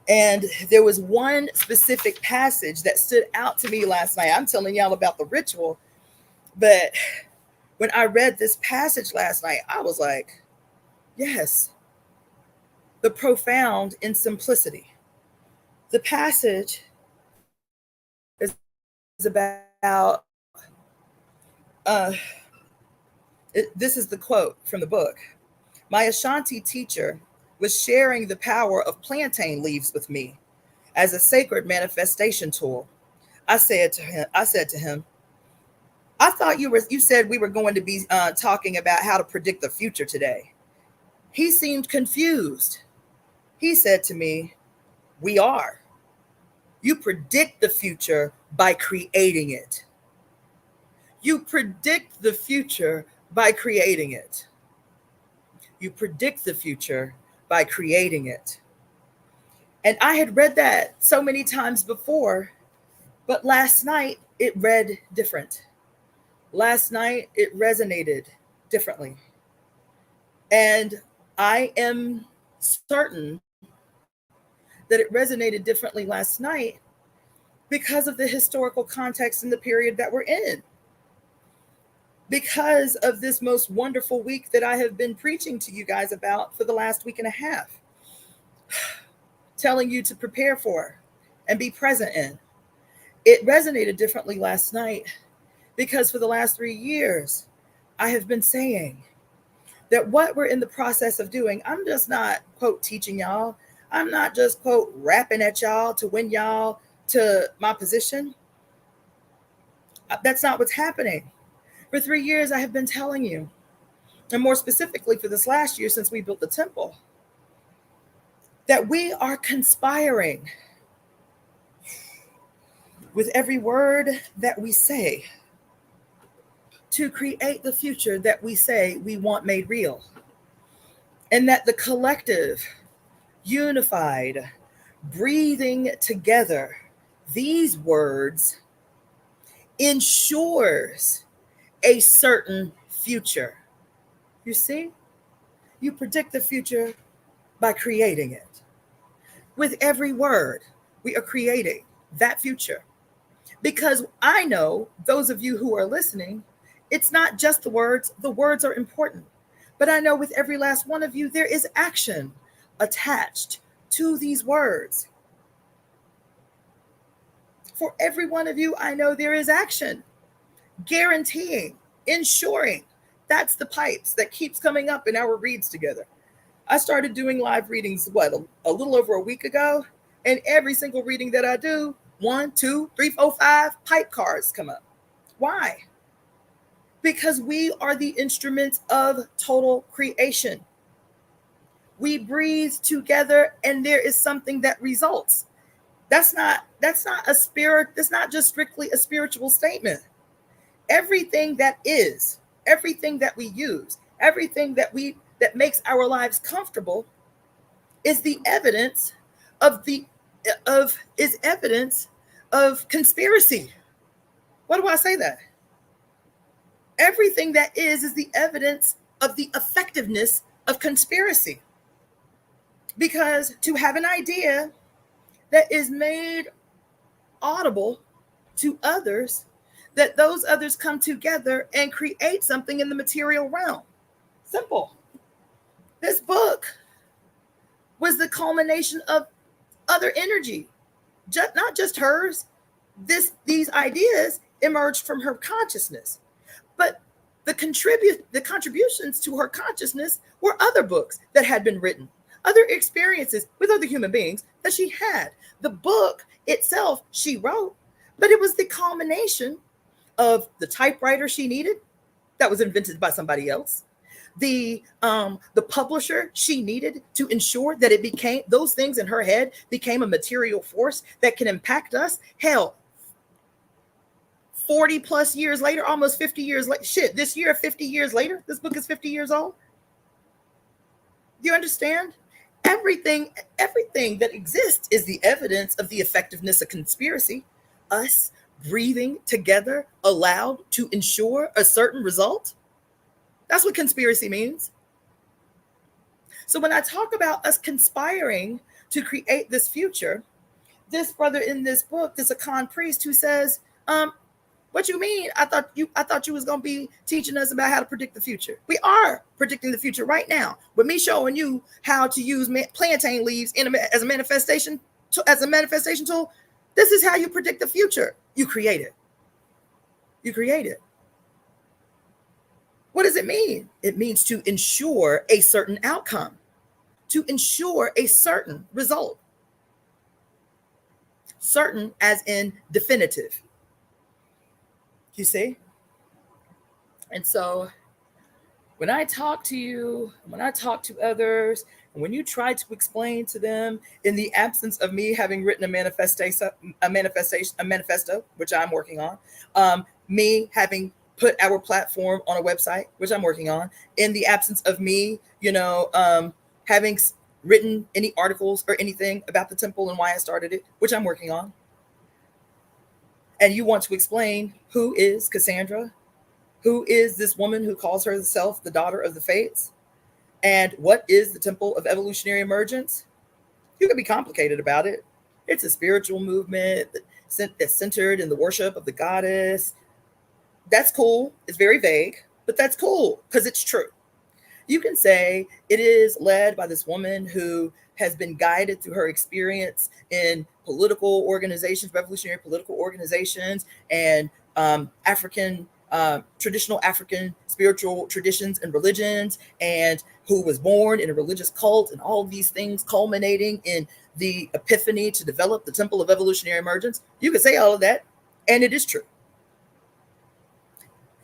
A: And there was one specific passage that stood out to me last night. I'm telling y'all about the ritual, but when I read this passage last night, I was like, yes, the profound in simplicity. The passage is about, this is the quote from the book. My Ashanti teacher was sharing the power of plantain leaves with me as a sacred manifestation tool. I said to him, I thought you said we were going to be talking about how to predict the future today. He seemed confused. He said to me, we are. You predict the future by creating it. You predict the future by creating it. You predict the future by creating it. And I had read that so many times before, but last night it read different. Last night it resonated differently. And I am certain that it resonated differently last night because of the historical context and the period that we're in. Because of this most wonderful week that I have been preaching to you guys about for the last week and a half, telling you to prepare for and be present in. It resonated differently last night because for the last 3 years, I have been saying that what we're in the process of doing, I'm just not, quote, teaching y'all. I'm not just, quote, rapping at y'all to win y'all to my position. That's not what's happening. For 3 years, I have been telling you, and more specifically for this last year since we built the temple, that we are conspiring with every word that we say to create the future that we say we want made real. And that the collective, unified, breathing together these words ensures a certain future. You see? You predict the future by creating it. With every word, we are creating that future. Because I know those of you who are listening, it's not just the words are important. But I know with every last one of you, there is action attached to these words. For every one of you, I know there is action, guaranteeing, ensuring. That's the pipes that keeps coming up in our reads together. I started doing live readings, a little over a week ago. And every single reading that I do, 1, 2, 3, 4, 5 pipe cards come up. Why? Because we are the instruments of total creation. We breathe together and there is something that results. That's not a spirit, that's not just strictly a spiritual statement. Everything that is, everything that we use, everything that makes our lives comfortable is the evidence is evidence of conspiracy. Why do I say that? Everything that is the evidence of the effectiveness of conspiracy. Because to have an idea that is made audible to others, that those others come together and create something in the material realm. Simple. This book was the culmination of other energy, not just hers. These ideas emerged from her consciousness, but the contributions to her consciousness were other books that had been written, other experiences with other human beings that she had. The book itself she wrote, but it was the culmination of the typewriter she needed that was invented by somebody else, the publisher she needed to ensure that it became, those things in her head became a material force that can impact us. Hell, 40 plus years later, almost 50 years later, this year, 50 years later, this book is 50 years old. Do you understand? Everything that exists is the evidence of the effectiveness of conspiracy. Us breathing together allowed to ensure a certain result. That's what conspiracy means. So when I talk about us conspiring to create this future, this brother in this book, this Akan priest who says, what you mean? I thought you was going to be teaching us about how to predict the future. We are predicting the future right now with me showing you how to use plantain leaves as a manifestation tool. This is how you predict the future. You create it. You create it. What does it mean? It means to ensure a certain outcome, to ensure a certain result. Certain as in definitive. You see? And so when I talk to you, when I talk to others, and when you try to explain to them in the absence of me having written a manifesto, which I'm working on, me having put our platform on a website, which I'm working on, in the absence of me, having written any articles or anything about the temple and why I started it, which I'm working on. And you want to explain who is Cassandra, who is this woman who calls herself the daughter of the fates, and what is the Temple of Evolutionary Emergence? You can be complicated about it. It's a spiritual movement that's centered in the worship of the goddess. That's cool. It's very vague, but that's cool because it's true. You can say it is led by this woman who has been guided through her experience in political organizations, revolutionary political organizations, and traditional African spiritual traditions and religions, and who was born in a religious cult, and all of these things culminating in the epiphany to develop the Temple of Evolutionary Emergence. You can say all of that, and it is true.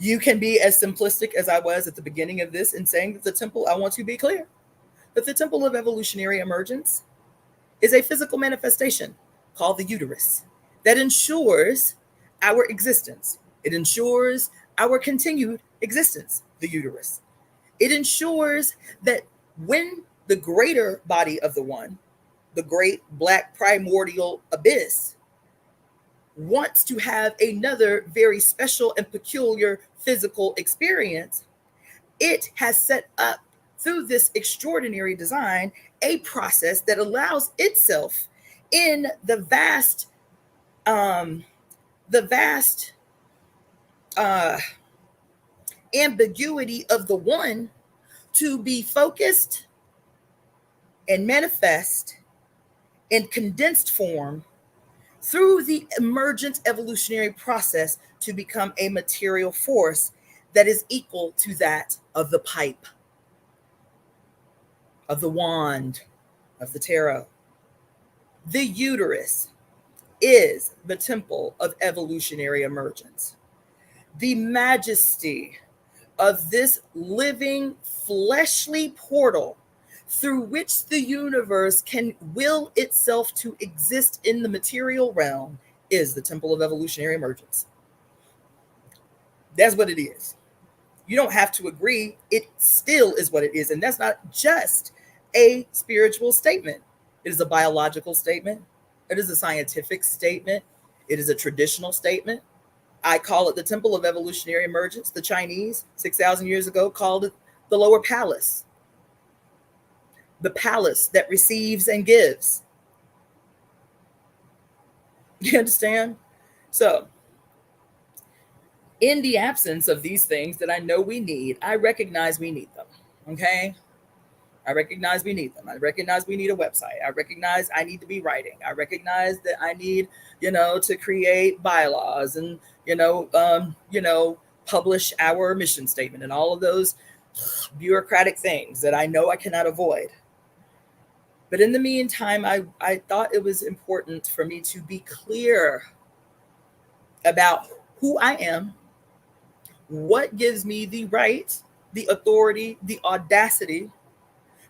A: You can be as simplistic as I was at the beginning of this in saying that the temple, I want to be clear, that the Temple of Evolutionary Emergence is a physical manifestation called the uterus that ensures our existence. It ensures our continued existence, the uterus. It ensures that when the greater body of the one, the great black primordial abyss, wants to have another very special and peculiar physical experience, it has set up through this extraordinary design a process that allows itself in the vast uh, ambiguity of the one to be focused and manifest in condensed form through the emergent evolutionary process to become a material force that is equal to that of the pipe, of the wand, of the tarot. The uterus is the temple of evolutionary emergence. The majesty of this living fleshly portal through which the universe can will itself to exist in the material realm is the temple of evolutionary emergence. That's what it is. You don't have to agree. It still is what it is. And that's not just a spiritual statement. It is a biological statement. It is a scientific statement. It is a traditional statement. I call it the temple of evolutionary emergence. The Chinese, 6,000 years ago, called it the lower palace. The palace that receives and gives. You understand? So, in the absence of these things that I know we need, I recognize we need them. Okay? I recognize we need them. I recognize we need a website. I recognize I need to be writing. I recognize that I need, to create bylaws and, publish our mission statement and all of those bureaucratic things that I know I cannot avoid. But in the meantime, I thought it was important for me to be clear about who I am, what gives me the right, the authority, the audacity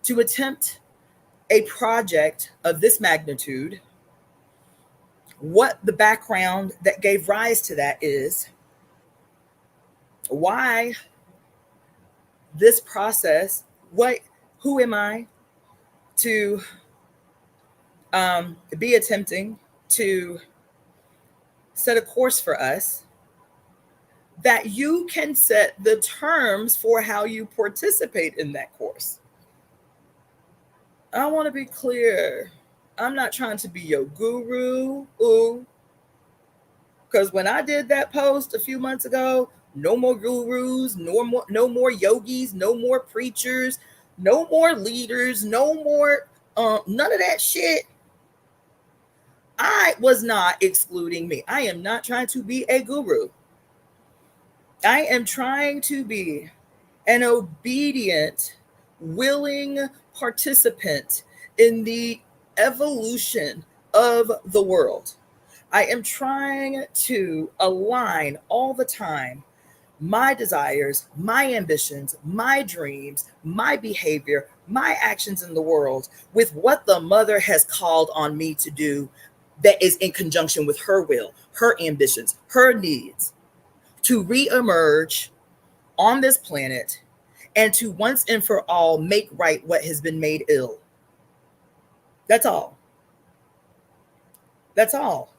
A: to attempt a project of this magnitude, what the background that gave rise to that is, why this process, who am I to be attempting to set a course for us that you can set the terms for how you participate in that course. I want to be clear. I'm not trying to be your guru. Because when I did that post a few months ago, no more gurus, no more yogis, no more preachers, no more leaders, no more none of that shit. I was not excluding me. I am not trying to be a guru. I am trying to be an obedient, willing participant in the evolution of the world. I am trying to align all the time my desires, my ambitions, my dreams, my behavior, my actions in the world with what the mother has called on me to do that is in conjunction with her will, her ambitions, her needs, to reemerge on this planet and to once and for all make right what has been made ill. That's all. That's all.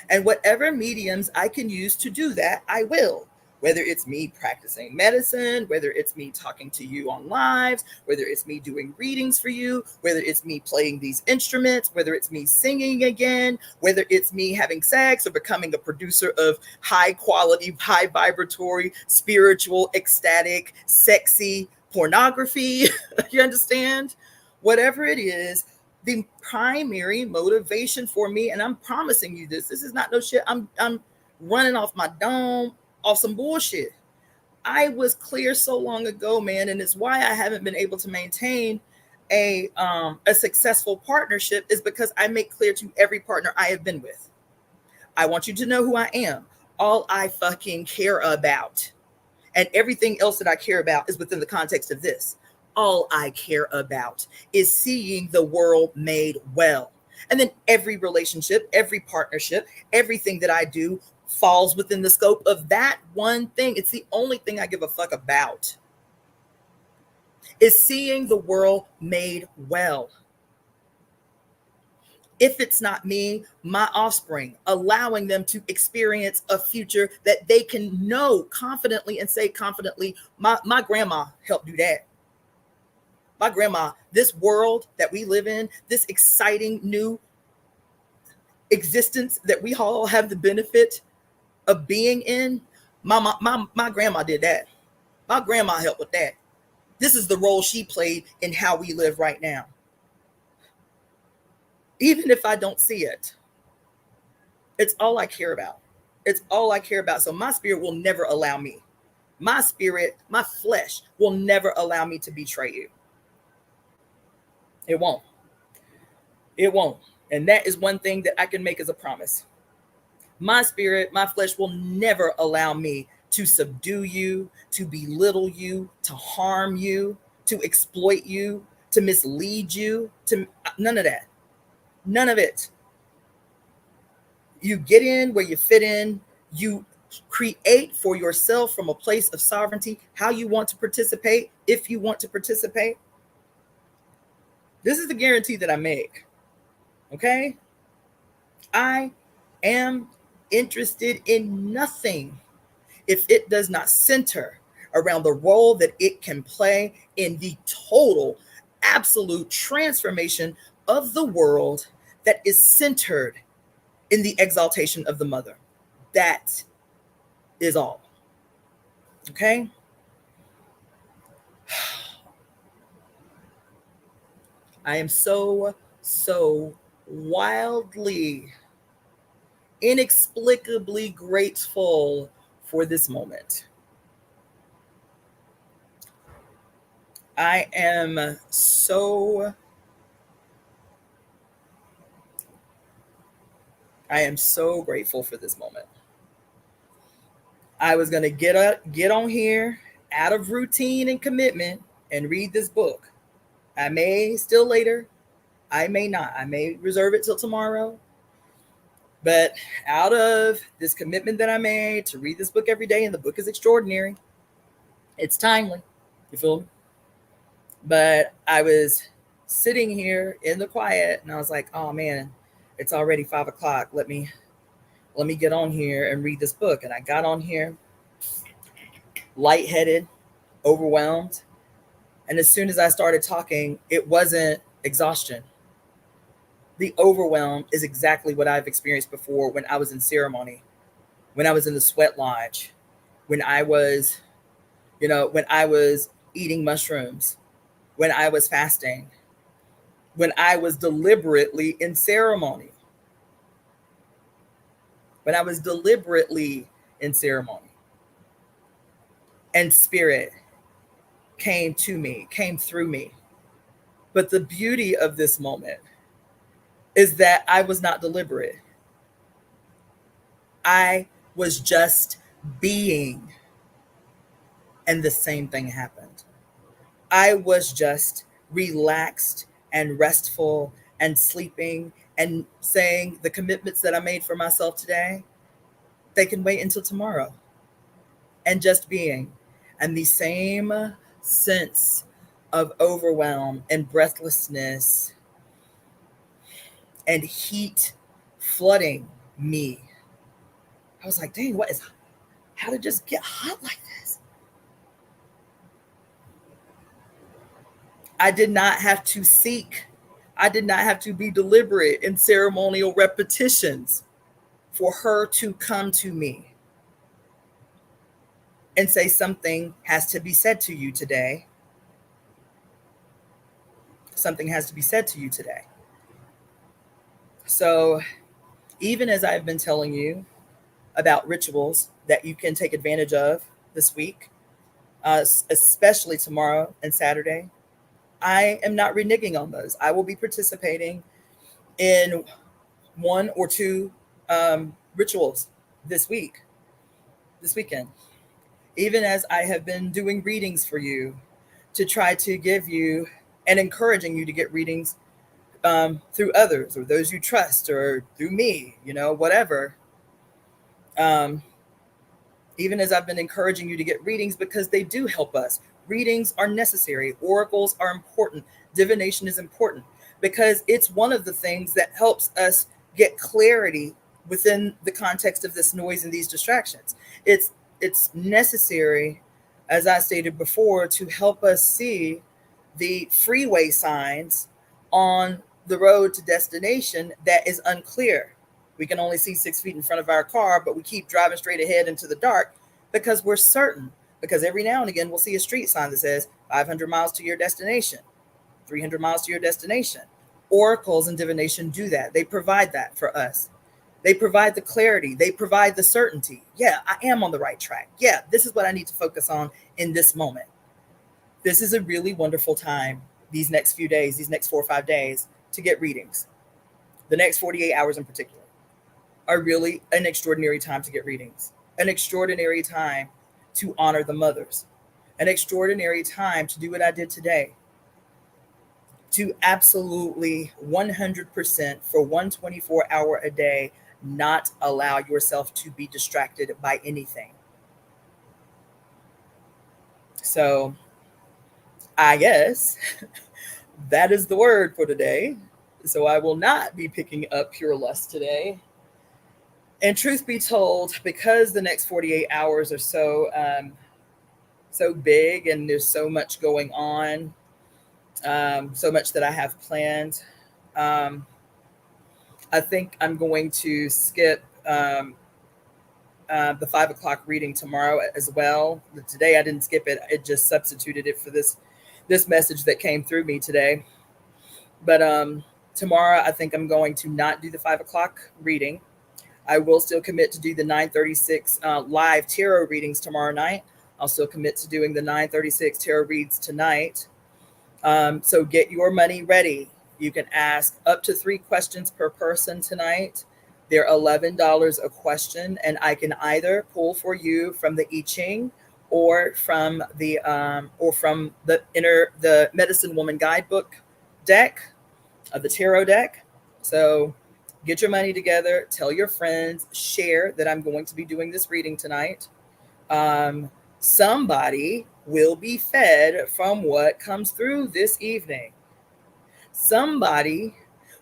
A: And whatever mediums I can use to do that, I will. Whether it's me practicing medicine, whether it's me talking to you on lives, whether it's me doing readings for you, whether it's me playing these instruments, whether it's me singing again, whether it's me having sex or becoming a producer of high quality, high vibratory, spiritual, ecstatic, sexy pornography. You understand? Whatever it is, the primary motivation for me, and I'm promising you this is not no shit. I'm running off my dome, off some bullshit. I was clear so long ago, man, and it's why I haven't been able to maintain a successful partnership, is because I make clear to every partner I have been with. I want you to know who I am. All I fucking care about, and everything else that I care about is within the context of this. All I care about is seeing the world made well, And then every relationship, every partnership, everything that I do falls within the scope of that one thing. It's the only thing I give a fuck about, is seeing the world made well. If it's not me, my offspring, allowing them to experience a future that they can know confidently and say confidently, my grandma helped do that. My grandma, this world that we live in, this exciting new existence that we all have the benefit of being in, my grandma did that. My grandma helped with that. This is the role she played in how we live right now. Even if I don't see it, it's all I care about. It's all I care about. So my spirit will never allow me. My spirit, my flesh will never allow me to betray you. It won't. It won't. And that is one thing that I can make as a promise. My spirit, my flesh will never allow me to subdue you, to belittle you, to harm you, to exploit you, to mislead you, to none of that. None of it. You get in where you fit in. You create for yourself from a place of sovereignty how you want to participate, if you want to participate. This is the guarantee that I make. Okay? I am interested in nothing if it does not center around the role that it can play in the total, absolute transformation of the world that is centered in the exaltation of the mother. That is all. Okay? I am so wildly, inexplicably grateful for this moment. I am so grateful for this moment. I was going to get on here out of routine and commitment and read this book. I may still later. I may not. I may reserve it till tomorrow. But out of this commitment that I made to read this book every day, and the book is extraordinary. It's timely. You feel me? But I was sitting here in the quiet and I was like, oh man, it's already 5 o'clock. Let me get on here and read this book. And I got on here, lightheaded, overwhelmed. And as soon as I started talking, it wasn't exhaustion. The overwhelm is exactly what I've experienced before when I was in ceremony, when I was in the sweat lodge, when I was, when I was eating mushrooms, when I was fasting, when I was deliberately in ceremony, when I was deliberately in ceremony, and spirit came to me, came through me. But the beauty of this moment is that I was not deliberate. I was just being, and the same thing happened. I was just relaxed and restful and sleeping and saying the commitments that I made for myself today, they can wait until tomorrow. And just being. And the same sense of overwhelm and breathlessness and heat flooding me. I was like, dang, how did it just get hot like this? I did not have to seek. I did not have to be deliberate in ceremonial repetitions for her to come to me and say something has to be said to you today. Something has to be said to you today. So even as I've been telling you about rituals that you can take advantage of this week, especially tomorrow and Saturday, I am not reneging on those. I will be participating in 1 or 2 rituals this weekend. Even as I have been doing readings for you to try to give you and encouraging you to get readings through others or those you trust or through me, whatever. Even as I've been encouraging you to get readings because they do help us. Readings are necessary. Oracles are important. Divination is important because it's one of the things that helps us get clarity within the context of this noise and these distractions. It's necessary, as I stated before, to help us see the freeway signs on the road to destination that is unclear. We can only see 6 feet in front of our car, but we keep driving straight ahead into the dark because we're certain. Because every now and again, we'll see a street sign that says 500 miles to your destination, 300 miles to your destination. Oracles and divination do that. They provide that for us. They provide the clarity. They provide the certainty. Yeah, I am on the right track. Yeah, this is what I need to focus on in this moment. This is a really wonderful time, these next few days, these next 4 or 5 days, to get readings. The next 48 hours in particular are really an extraordinary time to get readings, an extraordinary time to honor the mothers, an extraordinary time to do what I did today, to absolutely 100% for 124-hour a day, not allow yourself to be distracted by anything. So I guess that is the word for today. So I will not be picking up Pure Lust today. And truth be told, because the next 48 hours are so big and there's so much going on, so much that I have planned, I think I'm going to skip the 5 o'clock reading tomorrow as well. Today I didn't skip it. It just substituted it for this message that came through me today. But tomorrow I think I'm going to not do the 5 o'clock reading. I will still commit to do the 9:36 live tarot readings tomorrow night. I'll still commit to doing the 9:36 tarot reads tonight. So get your money ready. You can ask up to 3 questions per person tonight. They're $11 a question, and I can either pull for you from the I Ching or from the Medicine Woman Guidebook deck, the tarot deck. So get your money together, tell your friends, share that I'm going to be doing this reading tonight. Somebody will be fed from what comes through this evening. Somebody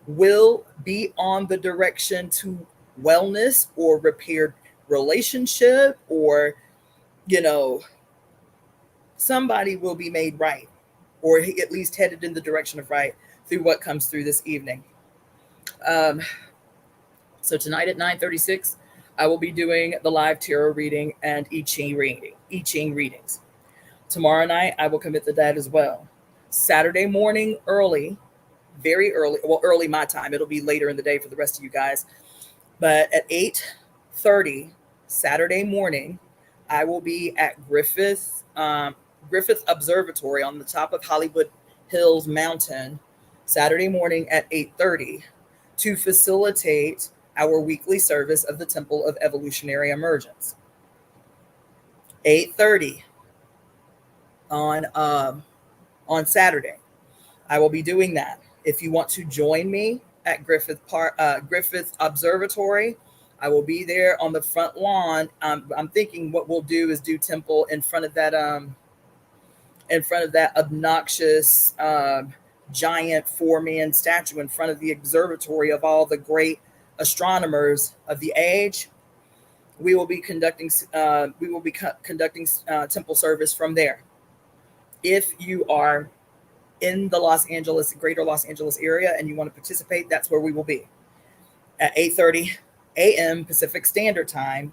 A: will be on the direction to wellness or repaired relationship, or, somebody will be made right, or at least headed in the direction of right through what comes through this evening. So tonight at 9:36, I will be doing the live tarot reading and I Ching readings. Tomorrow night, I will commit to that as well. Saturday morning, early, very early, well, early my time. It'll be later in the day for the rest of you guys. But at 8:30 Saturday morning, I will be at Griffith Observatory on the top of Hollywood Hills Mountain, Saturday morning at 8:30 to facilitate our weekly service of the Temple of Evolutionary Emergence. 8:30 on Saturday. I will be doing that. If you want to join me at Griffith Observatory, I will be there on the front lawn. I'm thinking what we'll do is do temple in front of that obnoxious giant 4-man statue in front of the observatory of all the great astronomers of the age. We will be conducting temple service from there. If you are in the greater Los Angeles area and you want to participate, that's where we will be at 8:30 a.m. Pacific Standard Time.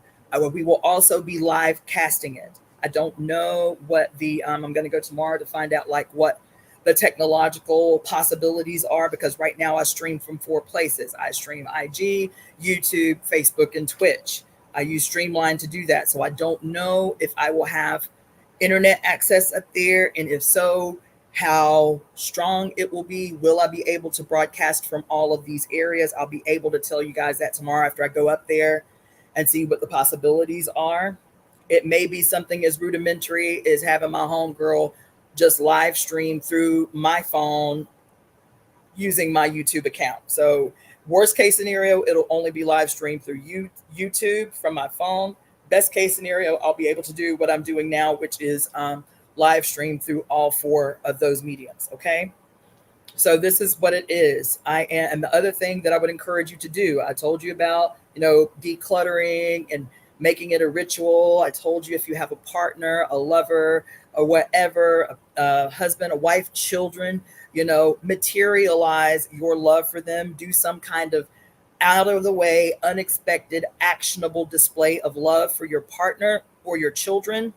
A: We will also be live casting it. I don't know what I'm going to go tomorrow to find out what the technological possibilities are, because right now I stream from 4 places. I stream IG, YouTube, Facebook, and Twitch. I use Streamline to do that. So I don't know if I will have internet access up there, and if so, how strong it will be. Will I be able to broadcast from all of these areas? I'll be able to tell you guys that tomorrow after I go up there and see what the possibilities are. It may be something as rudimentary as having my homegirl just live stream through my phone using my YouTube account. So worst case scenario, it'll only be live streamed through YouTube from my phone. Best case scenario, I'll be able to do what I'm doing now, which is live stream through all 4 of those mediums. Okay. So this is what it is. And the other thing that I would encourage you to do, I told you about, decluttering and making it a ritual. I told you if you have a partner, a lover, or whatever, a husband, a wife, children, materialize your love for them. Do some kind of out of the way, unexpected, actionable display of love for your partner or your children.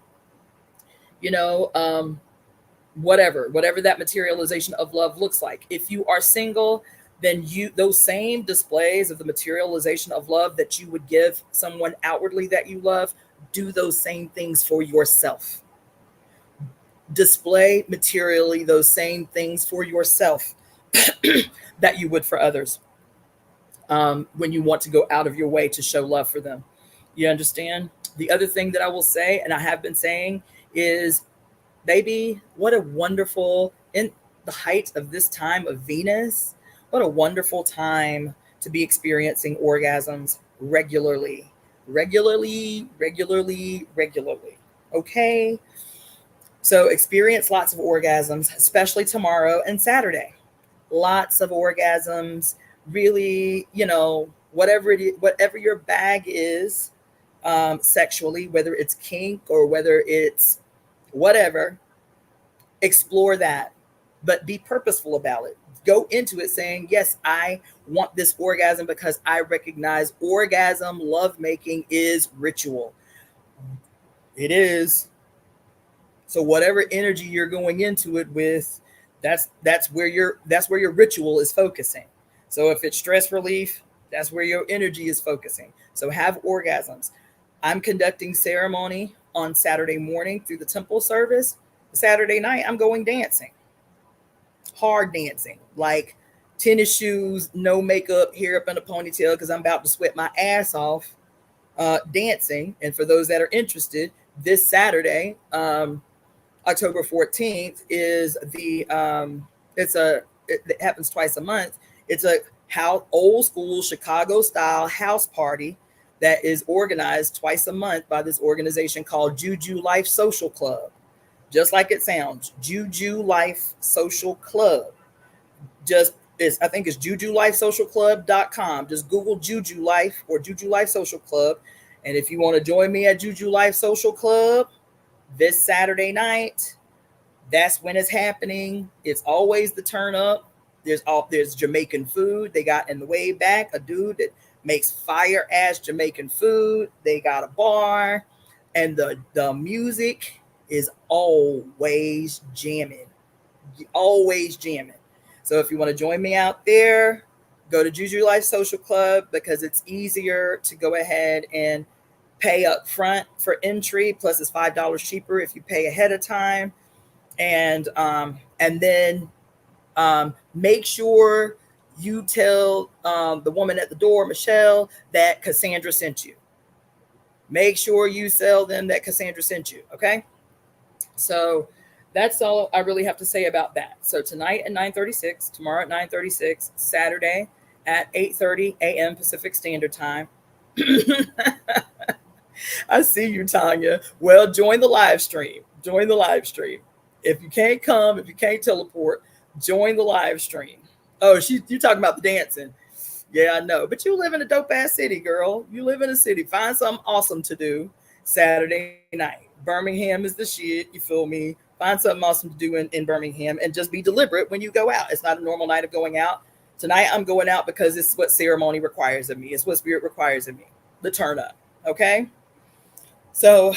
A: Whatever that materialization of love looks like. If you are single, then those same displays of the materialization of love that you would give someone outwardly that you love, do those same things for yourself. Display materially those same things for yourself that you would for others, when you want to go out of your way to show love for them. You understand? The other thing that I will say, and I have been saying, is, baby, what a wonderful, in the height of this time of Venus, what a wonderful time to be experiencing orgasms regularly. Okay. So experience lots of orgasms, especially tomorrow and Saturday. Lots of orgasms, really, whatever your bag is, sexually, whether it's kink or whether it's whatever, explore that, but be purposeful about it. Go into it saying, yes, I want this orgasm because I recognize orgasm, lovemaking is ritual. It is. So whatever energy you're going into it with, that's where your ritual is focusing. So if it's stress relief, that's where your energy is focusing. So have orgasms. I'm conducting ceremony on Saturday morning through the temple service. Saturday night, I'm going dancing. Hard dancing, like tennis shoes, no makeup, hair up in a ponytail, because I'm about to sweat my ass off dancing. And for those that are interested, this Saturday, October 14th, is it happens twice a month. It's a old school Chicago style house party that is organized twice a month by this organization called Juju Life Social Club. Just like it sounds, Juju Life Social Club. I think it's jujulifesocialclub.com. Just Google Juju Life or Juju Life Social Club. And if you want to join me at Juju Life Social Club this Saturday night, that's when it's happening. It's always the turn up. There's Jamaican food. They got in the way back a dude that makes fire ass Jamaican food. They got a bar, and the music is always jamming. So if you want to join me out there, go to Juju Life Social Club, because it's easier to go ahead and pay up front for entry. Plus it's $5 cheaper if you pay ahead of time. And then make sure you tell the woman at the door, Michelle, that Cassandra sent you. Make sure you tell them that Cassandra sent you. Okay. So that's all I really have to say about that. So tonight at 9:36, tomorrow at 9:36, Saturday at 8:30 a.m. Pacific Standard Time. I see you, Tanya. Well, join the live stream. If you can't come, if you can't teleport, join the live stream. Oh, you're talking about the dancing. Yeah, I know. But you live in a dope ass city, girl. You live in a city. Find something awesome to do Saturday night. Birmingham is the shit. You feel me? Find something awesome to do in Birmingham, and just be deliberate when you go out. It's not a normal night of going out. Tonight I'm going out because it's what ceremony requires of me. It's what spirit requires of me. The turn up. Okay. So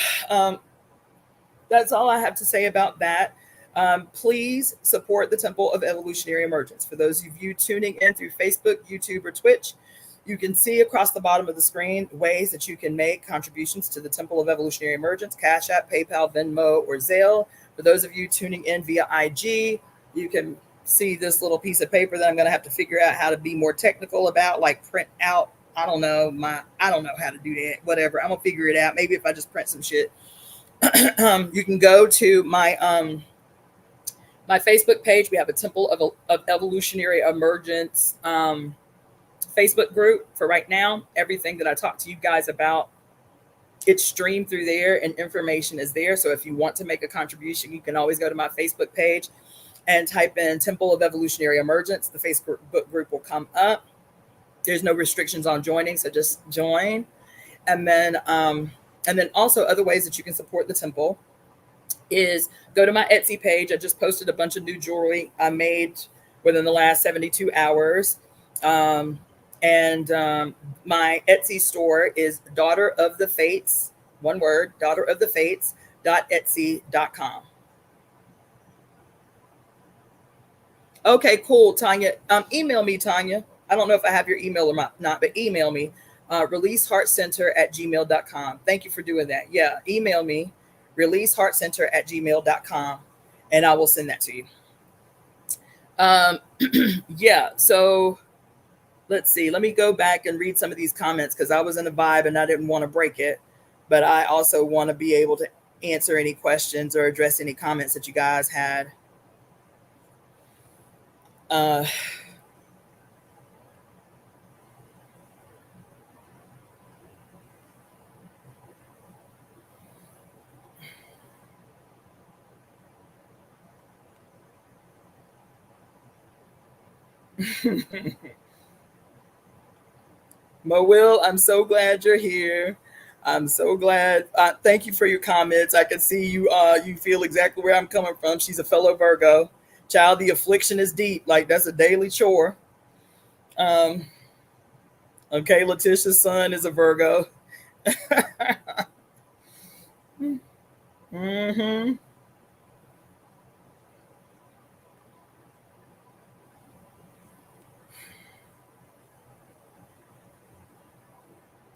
A: that's all I have to say about that. Please support the Temple of Evolutionary Emergence. For those of you tuning in through Facebook, YouTube, or Twitch, you can see across the bottom of the screen ways that you can make contributions to the Temple of Evolutionary Emergence: Cashapp, PayPal, Venmo, or Zelle. For those of you tuning in via IG, you can see this little piece of paper that I'm going to have to figure out how to be more technical about, like print out. I don't know how to do that. Whatever. I'm going to figure it out. Maybe if I just print some shit. You can go to my My Facebook page, we have a Temple of Evolutionary Emergence Facebook group for right now. Everything that I talk to you guys about, it's streamed through there and information is there. So if you want to make a contribution, you can always go to my Facebook page and type in Temple of Evolutionary Emergence. The Facebook group will come up. There's no restrictions on joining, so just join. And then also other ways that you can support the temple is go to my Etsy page. I just posted a bunch of new jewelry I made within the last 72 hours. My Etsy store is Daughter of the Fates, one word, Daughter of the Fates.etsy.com. Okay, cool, Tanya. Email me, Tanya. I don't know if I have your email or not, but email me, releaseheartcenter@gmail.com. Thank you for doing that. Yeah, email me, releaseheartcenter@gmail.com, and I will send that to you. Yeah, so let's see. Let me go back and read some of these comments because I was in a vibe and I didn't want to break it, but I also want to be able to answer any questions or address any comments that you guys had. Mo Will, I'm so glad you're here. I'm so glad. Thank you for your comments. I can see you. You feel exactly where I'm coming from. She's a fellow Virgo. Child, the affliction is deep. Like that's a daily chore. Um, okay, Letitia's son is a Virgo. Mm-hmm.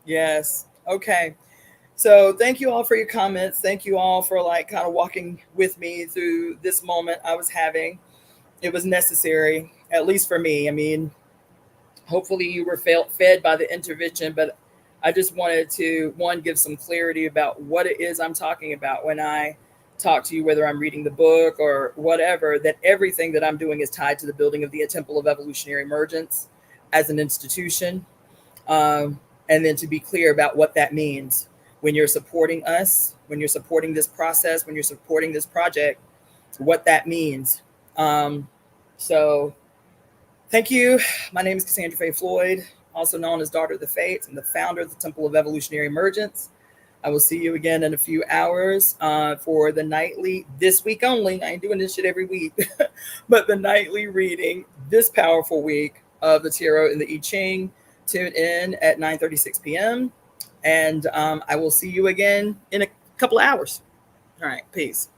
A: Yes. Okay. So thank you all for your comments. Thank you all for like kind of walking with me through this moment I was having. It was necessary, at least for me. I mean, hopefully you were fed by the intervention, but I just wanted to one give some clarity about what it is I'm talking about when I talk to you, whether I'm reading the book or whatever, that everything that I'm doing is tied to the building of the Temple of Evolutionary Emergence as an institution. And then to be clear about what that means when you're supporting us, when you're supporting this process, when you're supporting this project, what that means. So thank you. My name is Cassandra Floyd, also known as Daughter of the Fates. I'm the founder of the Temple of Evolutionary Emergence. I will see you again in a few hours for the nightly, this week only. I ain't doing this shit every week, but the nightly reading this powerful week of the Tarot and the I Ching. Tune in at 9:36 p.m. And I will see you again in a couple of hours. All right. Peace.